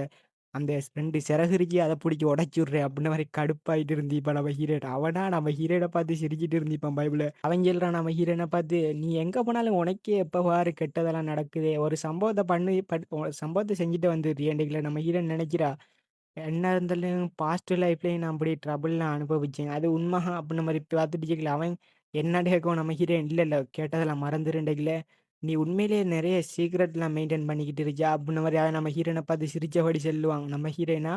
அந்த 2 சிறகு இருக்கு அத புடிச்சு உடைச்சு விடுறேன் அப்டின்ற மாரி கடுப்பாயிட்டு இருந்திருப்பான் நம்ம ஹீரோயின். அவனா நம்ம ஹீரோயின பார்த்து சிரிச்சுட்டு இருந்திருப்பான் பயப்புல. அவன் சொல்றான் நம்ம ஹீரோயின பார்த்து, "நீ எங்க போனாலும் உனக்கே எப்ப பாரு கெட்டதெல்லாம் நடக்குதே. ஒரு சம்பவத்த பண்ணி ஒரு சம்பவத்த செஞ்சுட்டு வந்துடுறியேன்டைக்குல" நம்ம ஹீரோயின் நெனைக்கிறா. என்ன இருந்தாலும் பாஸ்ட் லைஃப்லயும் நான் அப்படி ட்ரபிள்லாம் அனுபவிச்சேன். அது உண்மஹா அப்டின்ற மாரி பார்த்துட்டு கேட்கல. அவன் என்னன்னு கேட்கவும் நம்ம ஹீரோயின், "இல்ல கேட்டதெல்லாம் மறந்துருன்டைக்குல. நீ உண்மையிலேயே நெறைய சீக்ரெட்லாம் மெயின்டெயின் பண்ணிக்கிட்டு இருக்கியா?" அப்டின்ற மாரி அவன் நம்ம ஹீரோயின பார்த்து சிரிச்சபடி சொல்லுவான். நம்ம ஹீரோயினா,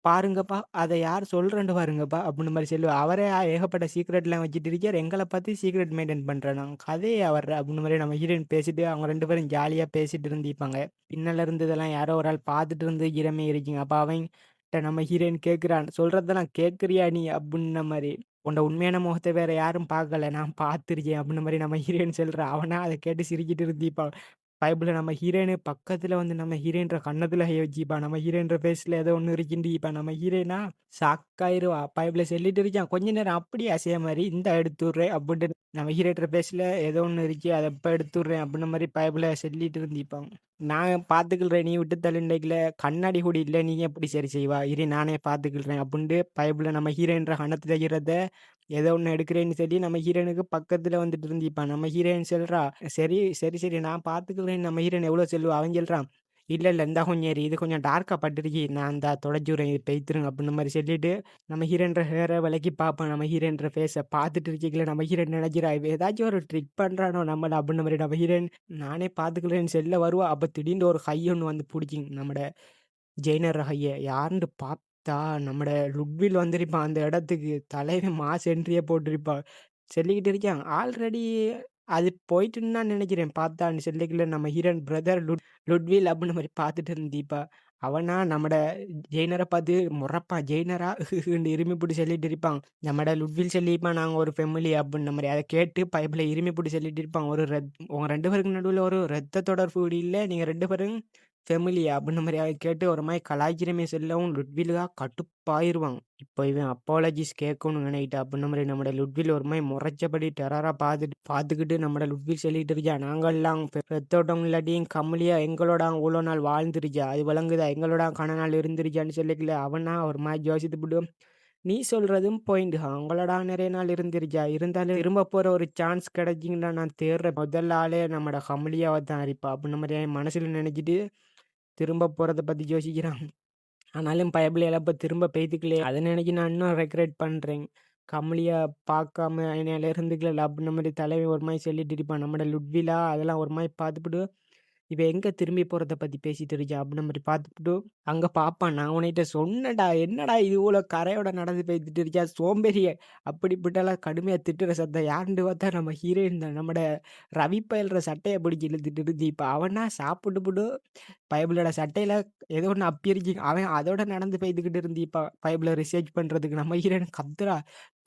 "பாருங்கப்பா, அத யார் சொல்றேன்ட்டு பாருங்கப்பா" அப்டின்ற மாரி சொல்லுவா. அவரே ஏகப்பட்ட சீக்ரெட்லாம் வச்சுட்டு இருக்காரு. எங்கள பார்த்து சீக்ரெட் மெயின்டெயின் பண்றேனாம். கதைய அவர்றா அப்டின்ற மாரி நம்ம ஹீரோயின் பேசிட்டு அவங்க 2 பேரும் ஜாலியா பேசிட்டு இருந்திருப்பாங்க. பின்னால இருந்து இதெல்லாம் யாரோ ஒரு ஆள் பார்த்துட்டு இருந்து ஈரமே இருக்குங்க. அப்ப அவன்ட்ட நம்ம ஹீரோயின் கேட்கிறான், "சொல்றதெல்லாம் கேட்கிறியா நீ?" அப்டின்ன மாரி. "உன்ட உண்மையான முகத்த வேற யாரும் பார்க்கல. நான் பார்த்துருக்கேன்" அப்டின்ற மாரி நம்ம ஹீரோயின் சொல்றா. அவனா அத கேட்டு சிரிச்சுட்டு இருந்திருப்பான். பயப்புல நம்ம ஹீரோயின் பக்கத்துல வந்து நம்ம ஹீரோயின்ற கன்னத்துல கை வச்சுப்பான். நம்ம ஹீரோயின்ற ஃபேஸ்ல ஏதோ ஒண்ணு இருக்குன்டிப்பா. நம்ம ஹீரோயினா ஷாக் ஆயிருவா. பயப்புல சொல்லிட்டு இருக்கான். கொஞ்ச நேரம் அப்படியே அசைய மாரி, "இந்தா எடுத்துடுறேன்" அப்டின்ட்டு நம்ம ஹீரோயின்ற ஃபேஸ்ல ஏதோ ஒண்ணு இருக்கு. அத இப்ப எடுத்துடுறேன் அப்டின்ற மாரி பயப்புல சொல்லிட்டு இருந்திருப்பான். "நான் பார்த்துக்கிடுறேன். நீ விட்டு தள்ளுண்டைக்குல கண்ணாடி கூட இல்ல. நீ எப்படி சரி செய்வா? இரு நானே பார்த்துக்கிடுறேன்" அப்டின்ட்டு பயப்புல நம்ம ஹீரோயின்ற கன்னத்துல ஈரத்த ஏதோ ஒண்ணு எடுக்கிறேன்னு சொல்லி நம்ம ஹீரோயினுக்கு பக்கத்துல வந்துட்டு இருந்திருப்பான். நம்ம ஹீரோயின் சொல்றா, "சரி நான் பார்த்துக்கிறேன்" நம்ம ஹீரோயின் எவ்வளோ சொல்லுவா. அவன் சொல்றான், இல்ல, இல்ல. இந்தா கொஞ்சம் இரு. இது கொஞ்சம் டார்க்கா பட்டுருச்சு. நான் இந்தா தொடச்சுர்றேன். இது பெய்த்துருங்க அப்டின்ன மாரி சொல்லிட்டு, நம்ம ஹீரோன்ற ஹேர விலக்கி பார்ப்பேன். நம்ம ஹீரோன்ற ஃபேஸ பார்த்துட்டு இருக்கீங்கள, நம்ம ஹீரோயின் நெனச்சிரா, இவன் ஏதாச்சும் ஒரு ட்ரிக் பண்றானோ நம்மள அப்டின்ன மாரி நம்ம ஹீரோயின் நானே பார்த்துக்கிறேன்னு செல்ல வருவா. அப்ப திடீர்னு ஒரு ஹை ஒண்ணு வந்து புடிச்சுங்க. நம்மட ஜெய்னர் ஹைய. யாருன்னு பார்த்தா, நம்மட லுட்வில் வந்திருப்பான் அந்த இடத்துக்கு. தலைவன் மாஸ் என்ட்ரியே போட்டிருப்பான். சொல்லிக்கிட்டு இருக்கான். ஆல்ரெடி அது போயிட்டுன்னு தான் நெனைக்கிறேன். பார்த்தான்னு சொல்லிக்கல நம்ம ஹீரோயின் பிரதர் லுட்வில் அப்டின்ன மாரி பார்த்துட்டு இருந்தீப்பா. அவனா நம்மட ஜெய்னர பார்த்து மொறப்பான். ஜெய்னரா இருமி புடி சொல்லிட்டு இருப்பான். நம்மட லுட்வில் சொல்லியிருப்பான், நாங்க ஒரு ஃபேமிலி அப்டின்ன மாரி. அத கேட்டு பயப்புல இருமி புடி சொல்லிட்டு இருப்பான். ஒரு உங்க 2 பேருக்கு நடுவுல ஒரு ரத்த தொடர்பு கூட இல்ல. நீங்க 2 பேரும் ஃபெமிலியா அப்டின்ன மாரி அவன் கேட்டு ஒரு மாரி கலாய்க்கிறமே சொல்லவும் லுட்வில்கா கடுப்பாயிருவான். இப்போ இவன் அப்பாலஜிஸ் கேட்கணும்னு நினைக்கிட்டு அப்டின்ன மாரி நம்மட லுட்வில் ஒரு மாரி முறைச்சபடி டெரரா பார்த்துக்கிட்டு நம்மட லுட்வில் சொல்லிட்டு இருக்கான். நாங்கல்லாம் ரத்தோட்டம் இல்லாட்டியும் கம்மிலியா எங்களோட இவ்வளோ நாள் வாழ்ந்துருச்சா, அது விளங்குதா? எங்களோட கன நாள் இருந்துருச்சான்னு சொல்லிக்கல. அவனா ஒரு மாரி யோசித்துப்புட்டு, நீ சொல்றதும் பாயிண்ட். அவங்களோட நெறைய நாள் இருந்துருச்சா, இருந்தாலும் திரும்ப போற ஒரு சான்ஸ் கிடைச்சிங்கன்னா நான் தேடுற முதல் ஆளே நம்மட கமலியாவ தான் இருப்பா அப்டின்ன மாரி என் மனசுல நினைச்சிட்டு திரும்ப போறத பத்தி யோசிக்கிறான். ஆனாலும் பயப்புள்ளையால இப்ப திரும்ப பெய்த்துக்கலையே. அத நெனச்சு நான் இன்னும் ரெக்ரெட் பண்றேன். கமலிய பார்க்காம என்னையால இருந்துக்கல அப்டின்ன மாரி தலைவன் ஒரு மாரி சொல்லிட்டு இருப்பான். நம்மட லுட்விலா அதெல்லாம் ஒரு மாரி பார்த்துப்புட்டு, இவ எங்க திரும்பி போறத பத்தி பேசிட்டு இருக்கா அப்டின்ன மாரி பார்த்துப்புட்டு, அங்க பார்ப்பான். நான் உன்கிட்ட சொன்னேன்டா, என்னடா இது இவ்ளோ கரையோட நடந்து போய்த்துட்டு இருக்கியா சோம்பேறிய. அப்படிப்பட்டலாம் கடுமையா திட்டுற சத்தம் யாருன்னு பார்த்தா நம்ம ஹீரோயின் தான். நம்மட ரவி பயல்ற சட்டைய பிடிச்சு இழுத்துட்டு இருந்து, இப்ப அவனா சாப்பிட்டுப்புட்டு பயபுலோட சட்டையில ஏதோ ஒண்ணு அப்பிருச்சு. அவன் அதோட நடந்து போய்த்துக்கிட்டு இருந்திப்பா. பயபுல ரிசர்ச் பண்றதுக்கு. நம்ம ஹீரோயின் கத்துறா.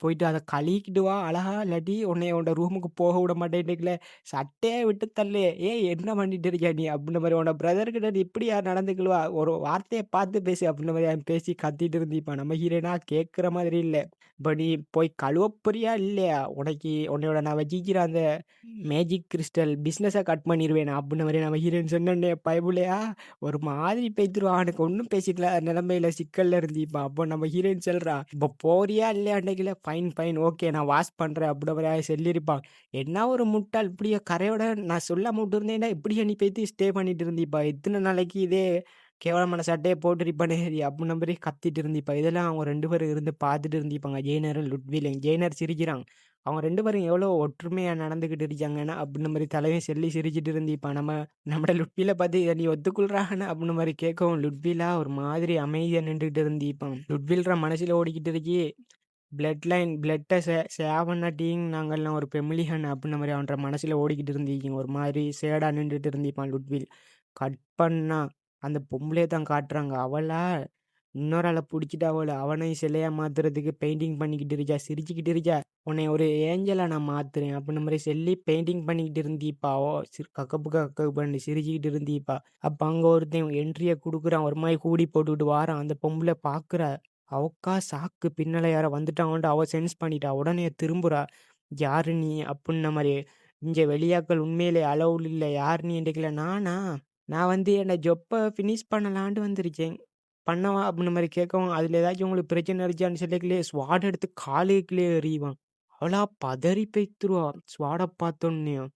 போயிட்டு அத கழுவிக்கிட்டு வா அழகா. இல்லாட்டி உன்னைய உன்னோட ரூமுக்கு போக விட மாட்டேன்னுக்கல. சட்டைய விட்டு தள்ளு. ஏய் என்ன பண்ணிட்டு இருக்க நீ? அப்டின்ன மாரி உன்னோட பிரதர் கிட்ட நீ இப்படியா நடந்துக்கிடுவா? ஒரு வார்த்தைய பார்த்து பேசு அப்டின்ன மாரி அவன் பேசி கத்திட்டு இருந்திருப்பா. நம்ம ஹீரோயினா கேட்கிற மாதிரி இல்ல. இப்ப நீ போய் கழுவ போறியா இல்லையா? உனக்கு உன்னையோட நான் வச்சிக்கிற அந்த மேஜிக் கிறிஸ்டல் பிசினஸ கட் பண்ணிருவேன் நான் அப்டின்ன மாரி நம்ம ஹீரோயின் சொன்னோனே பயப்புலயா ஒரு மாதிரி பேத்துருவான். அவனுக்கு ஒண்ணும் பேசிக்கல நிலைமையில சிக்கல்ல இருந்திருப்பான். அப்போ நம்ம ஹீரோயின் சொல்றா, "இப்ப போறியா இல்லையா அன்னைக்குல? Fine, fine. ஓகே நான் வாஷ் பண்றேன்." அப்படின்ற மாரி சொல்லியிருப்பான். என்ன ஒரு முட்டாள் இப்படியே கரையோட நான் சொல்லாம விட்டுருந்தேன்டா, இப்படியே நீ போய்த்து ஸ்டே பண்ணிட்டு இருந்திப்பா. எத்தன நாளைக்கு இதே கேவலமான சட்டைய போட்டிருப்பானே அப்டின்ன மாரி கத்திட்டு இருந்திப்பா. இதெல்லாம் அவங்க 2 பேரும் இருந்து பார்த்துட்டு இருந்திருப்பாங்க. ஜெய்னரும் லுட்விலும். ஜெய்னர் சிரிக்கிறான். அவங்க 2 பேரும் எவ்வளோ ஒற்றுமையா நடந்துகிட்டு இருக்காங்கன்னா, அப்டின்ன மாரி தலைவன் சொல்லி சிரிச்சுட்டு இருந்திருப்பான். நம்மட லுட்வில பார்த்து இத நீ ஒத்துக்கொள்றான்னு அப்டின்ன மாரி கேட்கவும், லுட்விலா ஒரு மாதிரி அமைதியா நின்டுகிட்டு இருந்திருப்பான். லுட்வில்ற மனசுல ஓடிக்கிட்டு இருக்கி, பிளட் லைன் பிளட்ட சேவ் பண்ணாட்டியும் நாங்கலாம் ஒரு ஃபெமிலிஹன் அப்டின்ன மாரி அவன்ற மனசுல ஓடிக்கிட்டு இருந்திருக்கும். ஒரு மாரி சேடா நின்டுட்டு இருந்திருப்பான் லுட்வில். கட் பண்ணா அந்த பொம்பளைய தான் காட்டுறாங்க. அவளா இன்னொரு ஆள புடிச்சுட்டு அவனையும் சிலையா மாத்துறதுக்கு பெயிண்டிங் பண்ணிக்கிட்டு இருக்கா. சிரிச்சுக்கிட்டு இருக்கா. உன்னைய ஒரு ஏஞ்சலா நான் மாத்துறேன் அப்டின்ன மாரி சொல்லி பெயிண்டிங் பண்ணிக்கிட்டு இருந்திப்பா. கக்கப்பு கக்கப்புன்னு சிரிச்சுக்கிட்டு இருந்திப்பா. அப்ப அங்க ஒருத்தன் என்ட்ரிய குடுக்குறான். ஒரு மாரி ஹூடி போட்டுக்கிட்டு வாரான். அந்த பொம்பள பார்க்குறா. அவக்கா ஷாக்கு. பின்னால யாரோ வந்துட்டாங்கன்ட்டு அவ சென்ஸ் பண்ணிட்டா. உடனே திரும்புறா. "யாரு நீ?" அப்புட்ன மாரி. "இங்க வெளியாட்கள் உண்மையிலே அலவுட் இல்ல. யார் நீன்னு கேக்கல." "நானா? நான் வந்து என்ன ஜொப்ப ஃபினிஷ் பண்ணலான்ட்டு வந்திருக்கேன்." "பண்ணவா?" அப்புட்ன மாரி கேட்கவும், "அதுல ஏதாச்சும் உங்களுக்கு பிரச்சனை இருந்துச்சான்னு சொல்லக்கலே" ஸ்வாட் எடுத்து காலுக்குள்ளே எறிவான். அவளா பதறி போய்த்துருவா. ஸ்வாட பார்த்தோன்னயும்.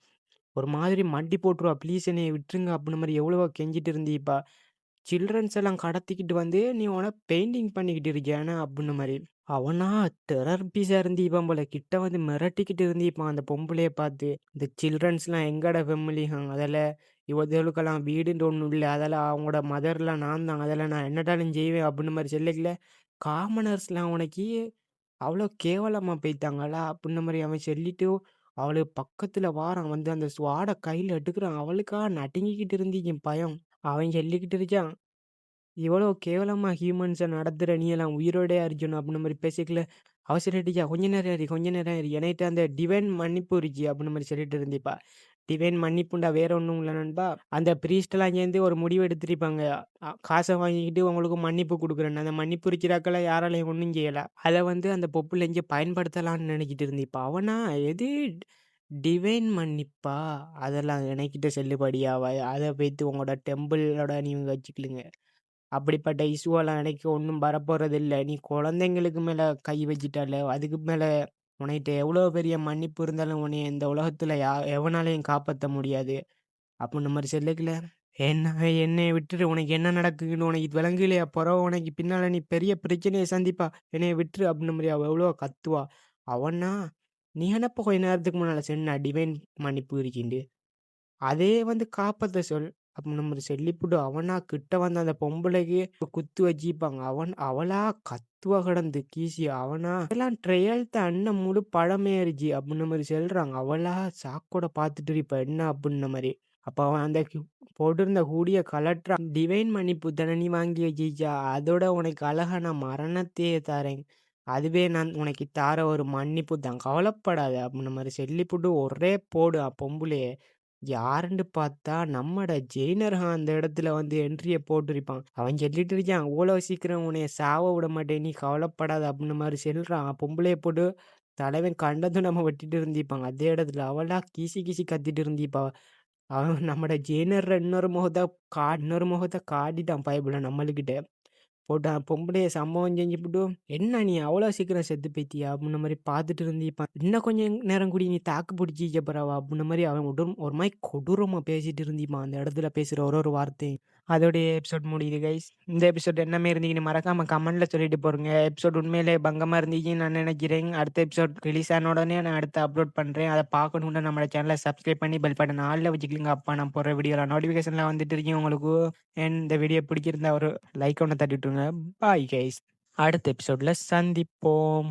ஒரு மாதிரி மண்டி போட்டுருவா. "ப்ளீஸ் என்னைய விட்டுருங்க." அப்புட்ன மாரி எவ்வளவோ கெஞ்சிட்டு இருந்திப்பா. சில்ட்ரன்ஸ் எல்லாம் கடத்திக்கிட்டு வந்து, "நீ உன பெயிண்டிங் பண்ணிக்கிட்டு இருக்கியாண்ணா?" அப்புட்ன மாரி. அவனா டெரர் பீஸா இருந்திருப்பான் போல. கிட்ட வந்து மிரட்டிக்கிட்டு இருந்திருப்பான் அந்த பொம்பளைய பார்த்து. இந்த சில்ட்ரன்ஸ்லாம் எங்கட ஃபேமிலி அதில இவதுகளுக்கெல்லாம் வீடுன்ட்டு ஒண்ணும் இல்ல. அதெல்லாம் அவங்களோட மதர்லாம் நான் தான். அதெல்லாம் நான் என்னட்டாலும் செய்வேன் அப்புட்ன மாரி சொல்லக்கல, காமனர்ஸ்லாம் உனக்கு அவ்வளோ கேவலமா போய்ட்டாங்களா? அப்புட்ன மாரி அவன் சொல்லிட்டு, அவளுக்கு பக்கத்துல வாரான். வந்து அந்த ஸ்வாட கையில எடுக்குறான். அவளுக்கா நடுங்கிக்கிட்டு இருந்துச்சு பயம். அவன் சொல்லிக்கிட்டு இருக்கான். இவ்வளோ கேவலமா ஹியூமன்ஸ நடத்துற நீ எல்லாம் உயிரோடயா இருக்கணும் அப்டின்ன மாரி பேசிக்கல. அவ சொல்லிட்டுருக்கா, "கொஞ்ச நேரம் இரு, கொஞ்ச நேரம் இரு. என்கிட்ட அந்த டிவைன் மன்னிப்பு இருக்கு" அப்டின்ன மாரி சொல்லிட்டு இருந்திப்பா. டிவைன் மன்னிப்புண்டா வேற ஒண்ணும் இல்ல நண்பா. அந்த பிரீஸ்ட்லாம் சேர்ந்து ஒரு முடிவு எடுத்திருப்பாங்க. காச வாங்கிக்கிட்டு உங்களுக்கு மன்னிப்பு குடுக்குறேன்னு. அந்த மன்னிப்பு இருக்கிறாக்கள யாராலயும் ஒண்ணும் செய்யல. அத வந்து அந்த பொம்பள இங்க பயன்படுத்தலான்னு நெனைச்சிட்டு இருந்திப்பா. அவனா எது டிவைன் மன்னிப்பா? அதெல்லாம் எனக்கிட்ட செல்லுபடியாவாது. அத வைத்து உங்களோட டெம்பிளோட நீங்க வச்சுக்கிடுங்க. அப்படிப்பட்ட இஷ்யூவெல்லாம் எனக்கு ஒண்ணும் வரப்போறதில்ல. நீ குழந்தைங்களுக்கு மேல கை வச்சுட்டல்ல, அதுக்கு மேல உன்கிட்ட எவ்வளோ பெரிய மன்னிப்பு இருந்தாலும் உன்னைய இந்த உலகத்துல எவனாலயும் காப்பாத்த முடியாது. அப்புட்ன மாரி சொல்லக்கல, என்ன என்னைய விட்டுரு. உனக்கு என்ன நடக்குதுன்னு உனக்கு இது விளங்கலையா? பொறவு உனக்கு பின்னால நீ பெரிய பிரச்சனைய சந்திப்பா. என்னைய விட்டுரு அப்டின்ன மாரி அவ எவ்வளோ கத்துவா. அவன்னா, நீ என்னப்பா கொஞ்ச நேரத்துக்கு முன்னால சொன்ன டிவைன் மன்னிப்பு இருக்கின்டு. அதே வந்து காப்பாத்த சொல். அப்ப நம்ம சொல்லிப்புட்டு அவனா கிட்ட வந்து அந்த பொம்பளைக்கு குத்து வச்சிப்பாங்க. அவளா கத்துவா கிடந்து கீசி. அவனா இதெல்லாம் ட்ரையல்த்த அண்ணன் முழு பழமேறிச்சு அப்டின்ன மாரி சொல்றாங்க. அவளா சாக்கோட பார்த்துட்டு இருப்பா என்ன அப்டின்ன மாரி. அப்ப அவன் அந்த போட்டிருந்த ஹூடிய கழட்டுறான். டிவைன் மன்னிப்பு தானே நீ வாங்கி வச்சிருச்சா? அதோட உனக்கு அழகா நான் மரணத்தையே தாரேன். அதுவே நான் உனக்கு தார ஒரு மன்னிப்பு தான். கவலைப்படாத அப்டின்ன மாரி சொல்லிப்புட்டு ஒரே போடு பொம்பளைய. யாருன்னு பார்த்தா, நம்மட ஜெய்னர்ஹான் அந்த இடத்துல வந்து என்ட்ரிய போட்டிருப்பான். அவன் சொல்லிட்டு இருக்கான், "அவ்வளோ சீக்கிரம் உன்னைய சாவ விட மாட்டேன். நீ கவலைப்படாத" அப்டின்ன மாரி சொல்றான். பொம்பளைய போட்டு தலைவன் கண்டதும் நம்ம வெட்டிட்டு இருந்திருப்பாங்க. அதே இடத்துல அவளா கீசி கீசி கத்திட்டு இருந்திருப்பா. அவன் நம்மட ஜெய்னர்ர இன்னொரு முகத்த காட்டிட்டான் பயப்புல நம்மளுக்கிட்ட. போட்டு பொம்பளைய சம்பவம் செஞ்சுப்புட்டு, "என்ன நீ அவ்வளோ சீக்கிரம் செத்து போய்ட்டியா?" அப்டின்ன மாரி பார்த்துட்டு இருந்திருப்பான். "இன்னும் கொஞ்சம் நேரம் கூடி நீ தாக்கு பிடிச்சிக்க பெறவா" அப்டின்ன மாரி அவன் ஒரு மாரி கொடூரமா பேசிட்டு இருந்திருப்பான். அந்த இடத்துல பேசுற ஒரு வார்த்தையும். அதோடைய எபிசோட் முடியுது கைஸ். இந்த எபிசோட் என்ன மாரி இருந்தீங்கன்னு மறக்காம கமெண்ட்ல சொல்லிட்டு போருங்க. எபிசோட் உண்மையிலே பங்கமா இருந்துச்சுன்னு நான் நினைக்கிறேன். அடுத்த எபிசோட் ரிலீஸ் ஆன உடனே நான் அடுத்து அப்லோட் பண்றேன். அத பார்க்கணும்னா நம்ம சேனல சப்ஸ்கிரைப் பண்ணி பெல் பட்டன் ஆல்ல வச்சுக்கலிங்க. அப்ப நான் போடுற வீடியோலாம் நோட்டிஃபிகேஷன்லாம் வந்துட்டு இருக்கும் உங்களுக்கு. அண்ட் இந்த வீடியோ பிடிச்சிருந்தா ஒரு லைக் ஒண்ணு தட்டி விட்டுருங்க. Bye guys. அடுத்த எபிசோட்ல சந்திப்போம்.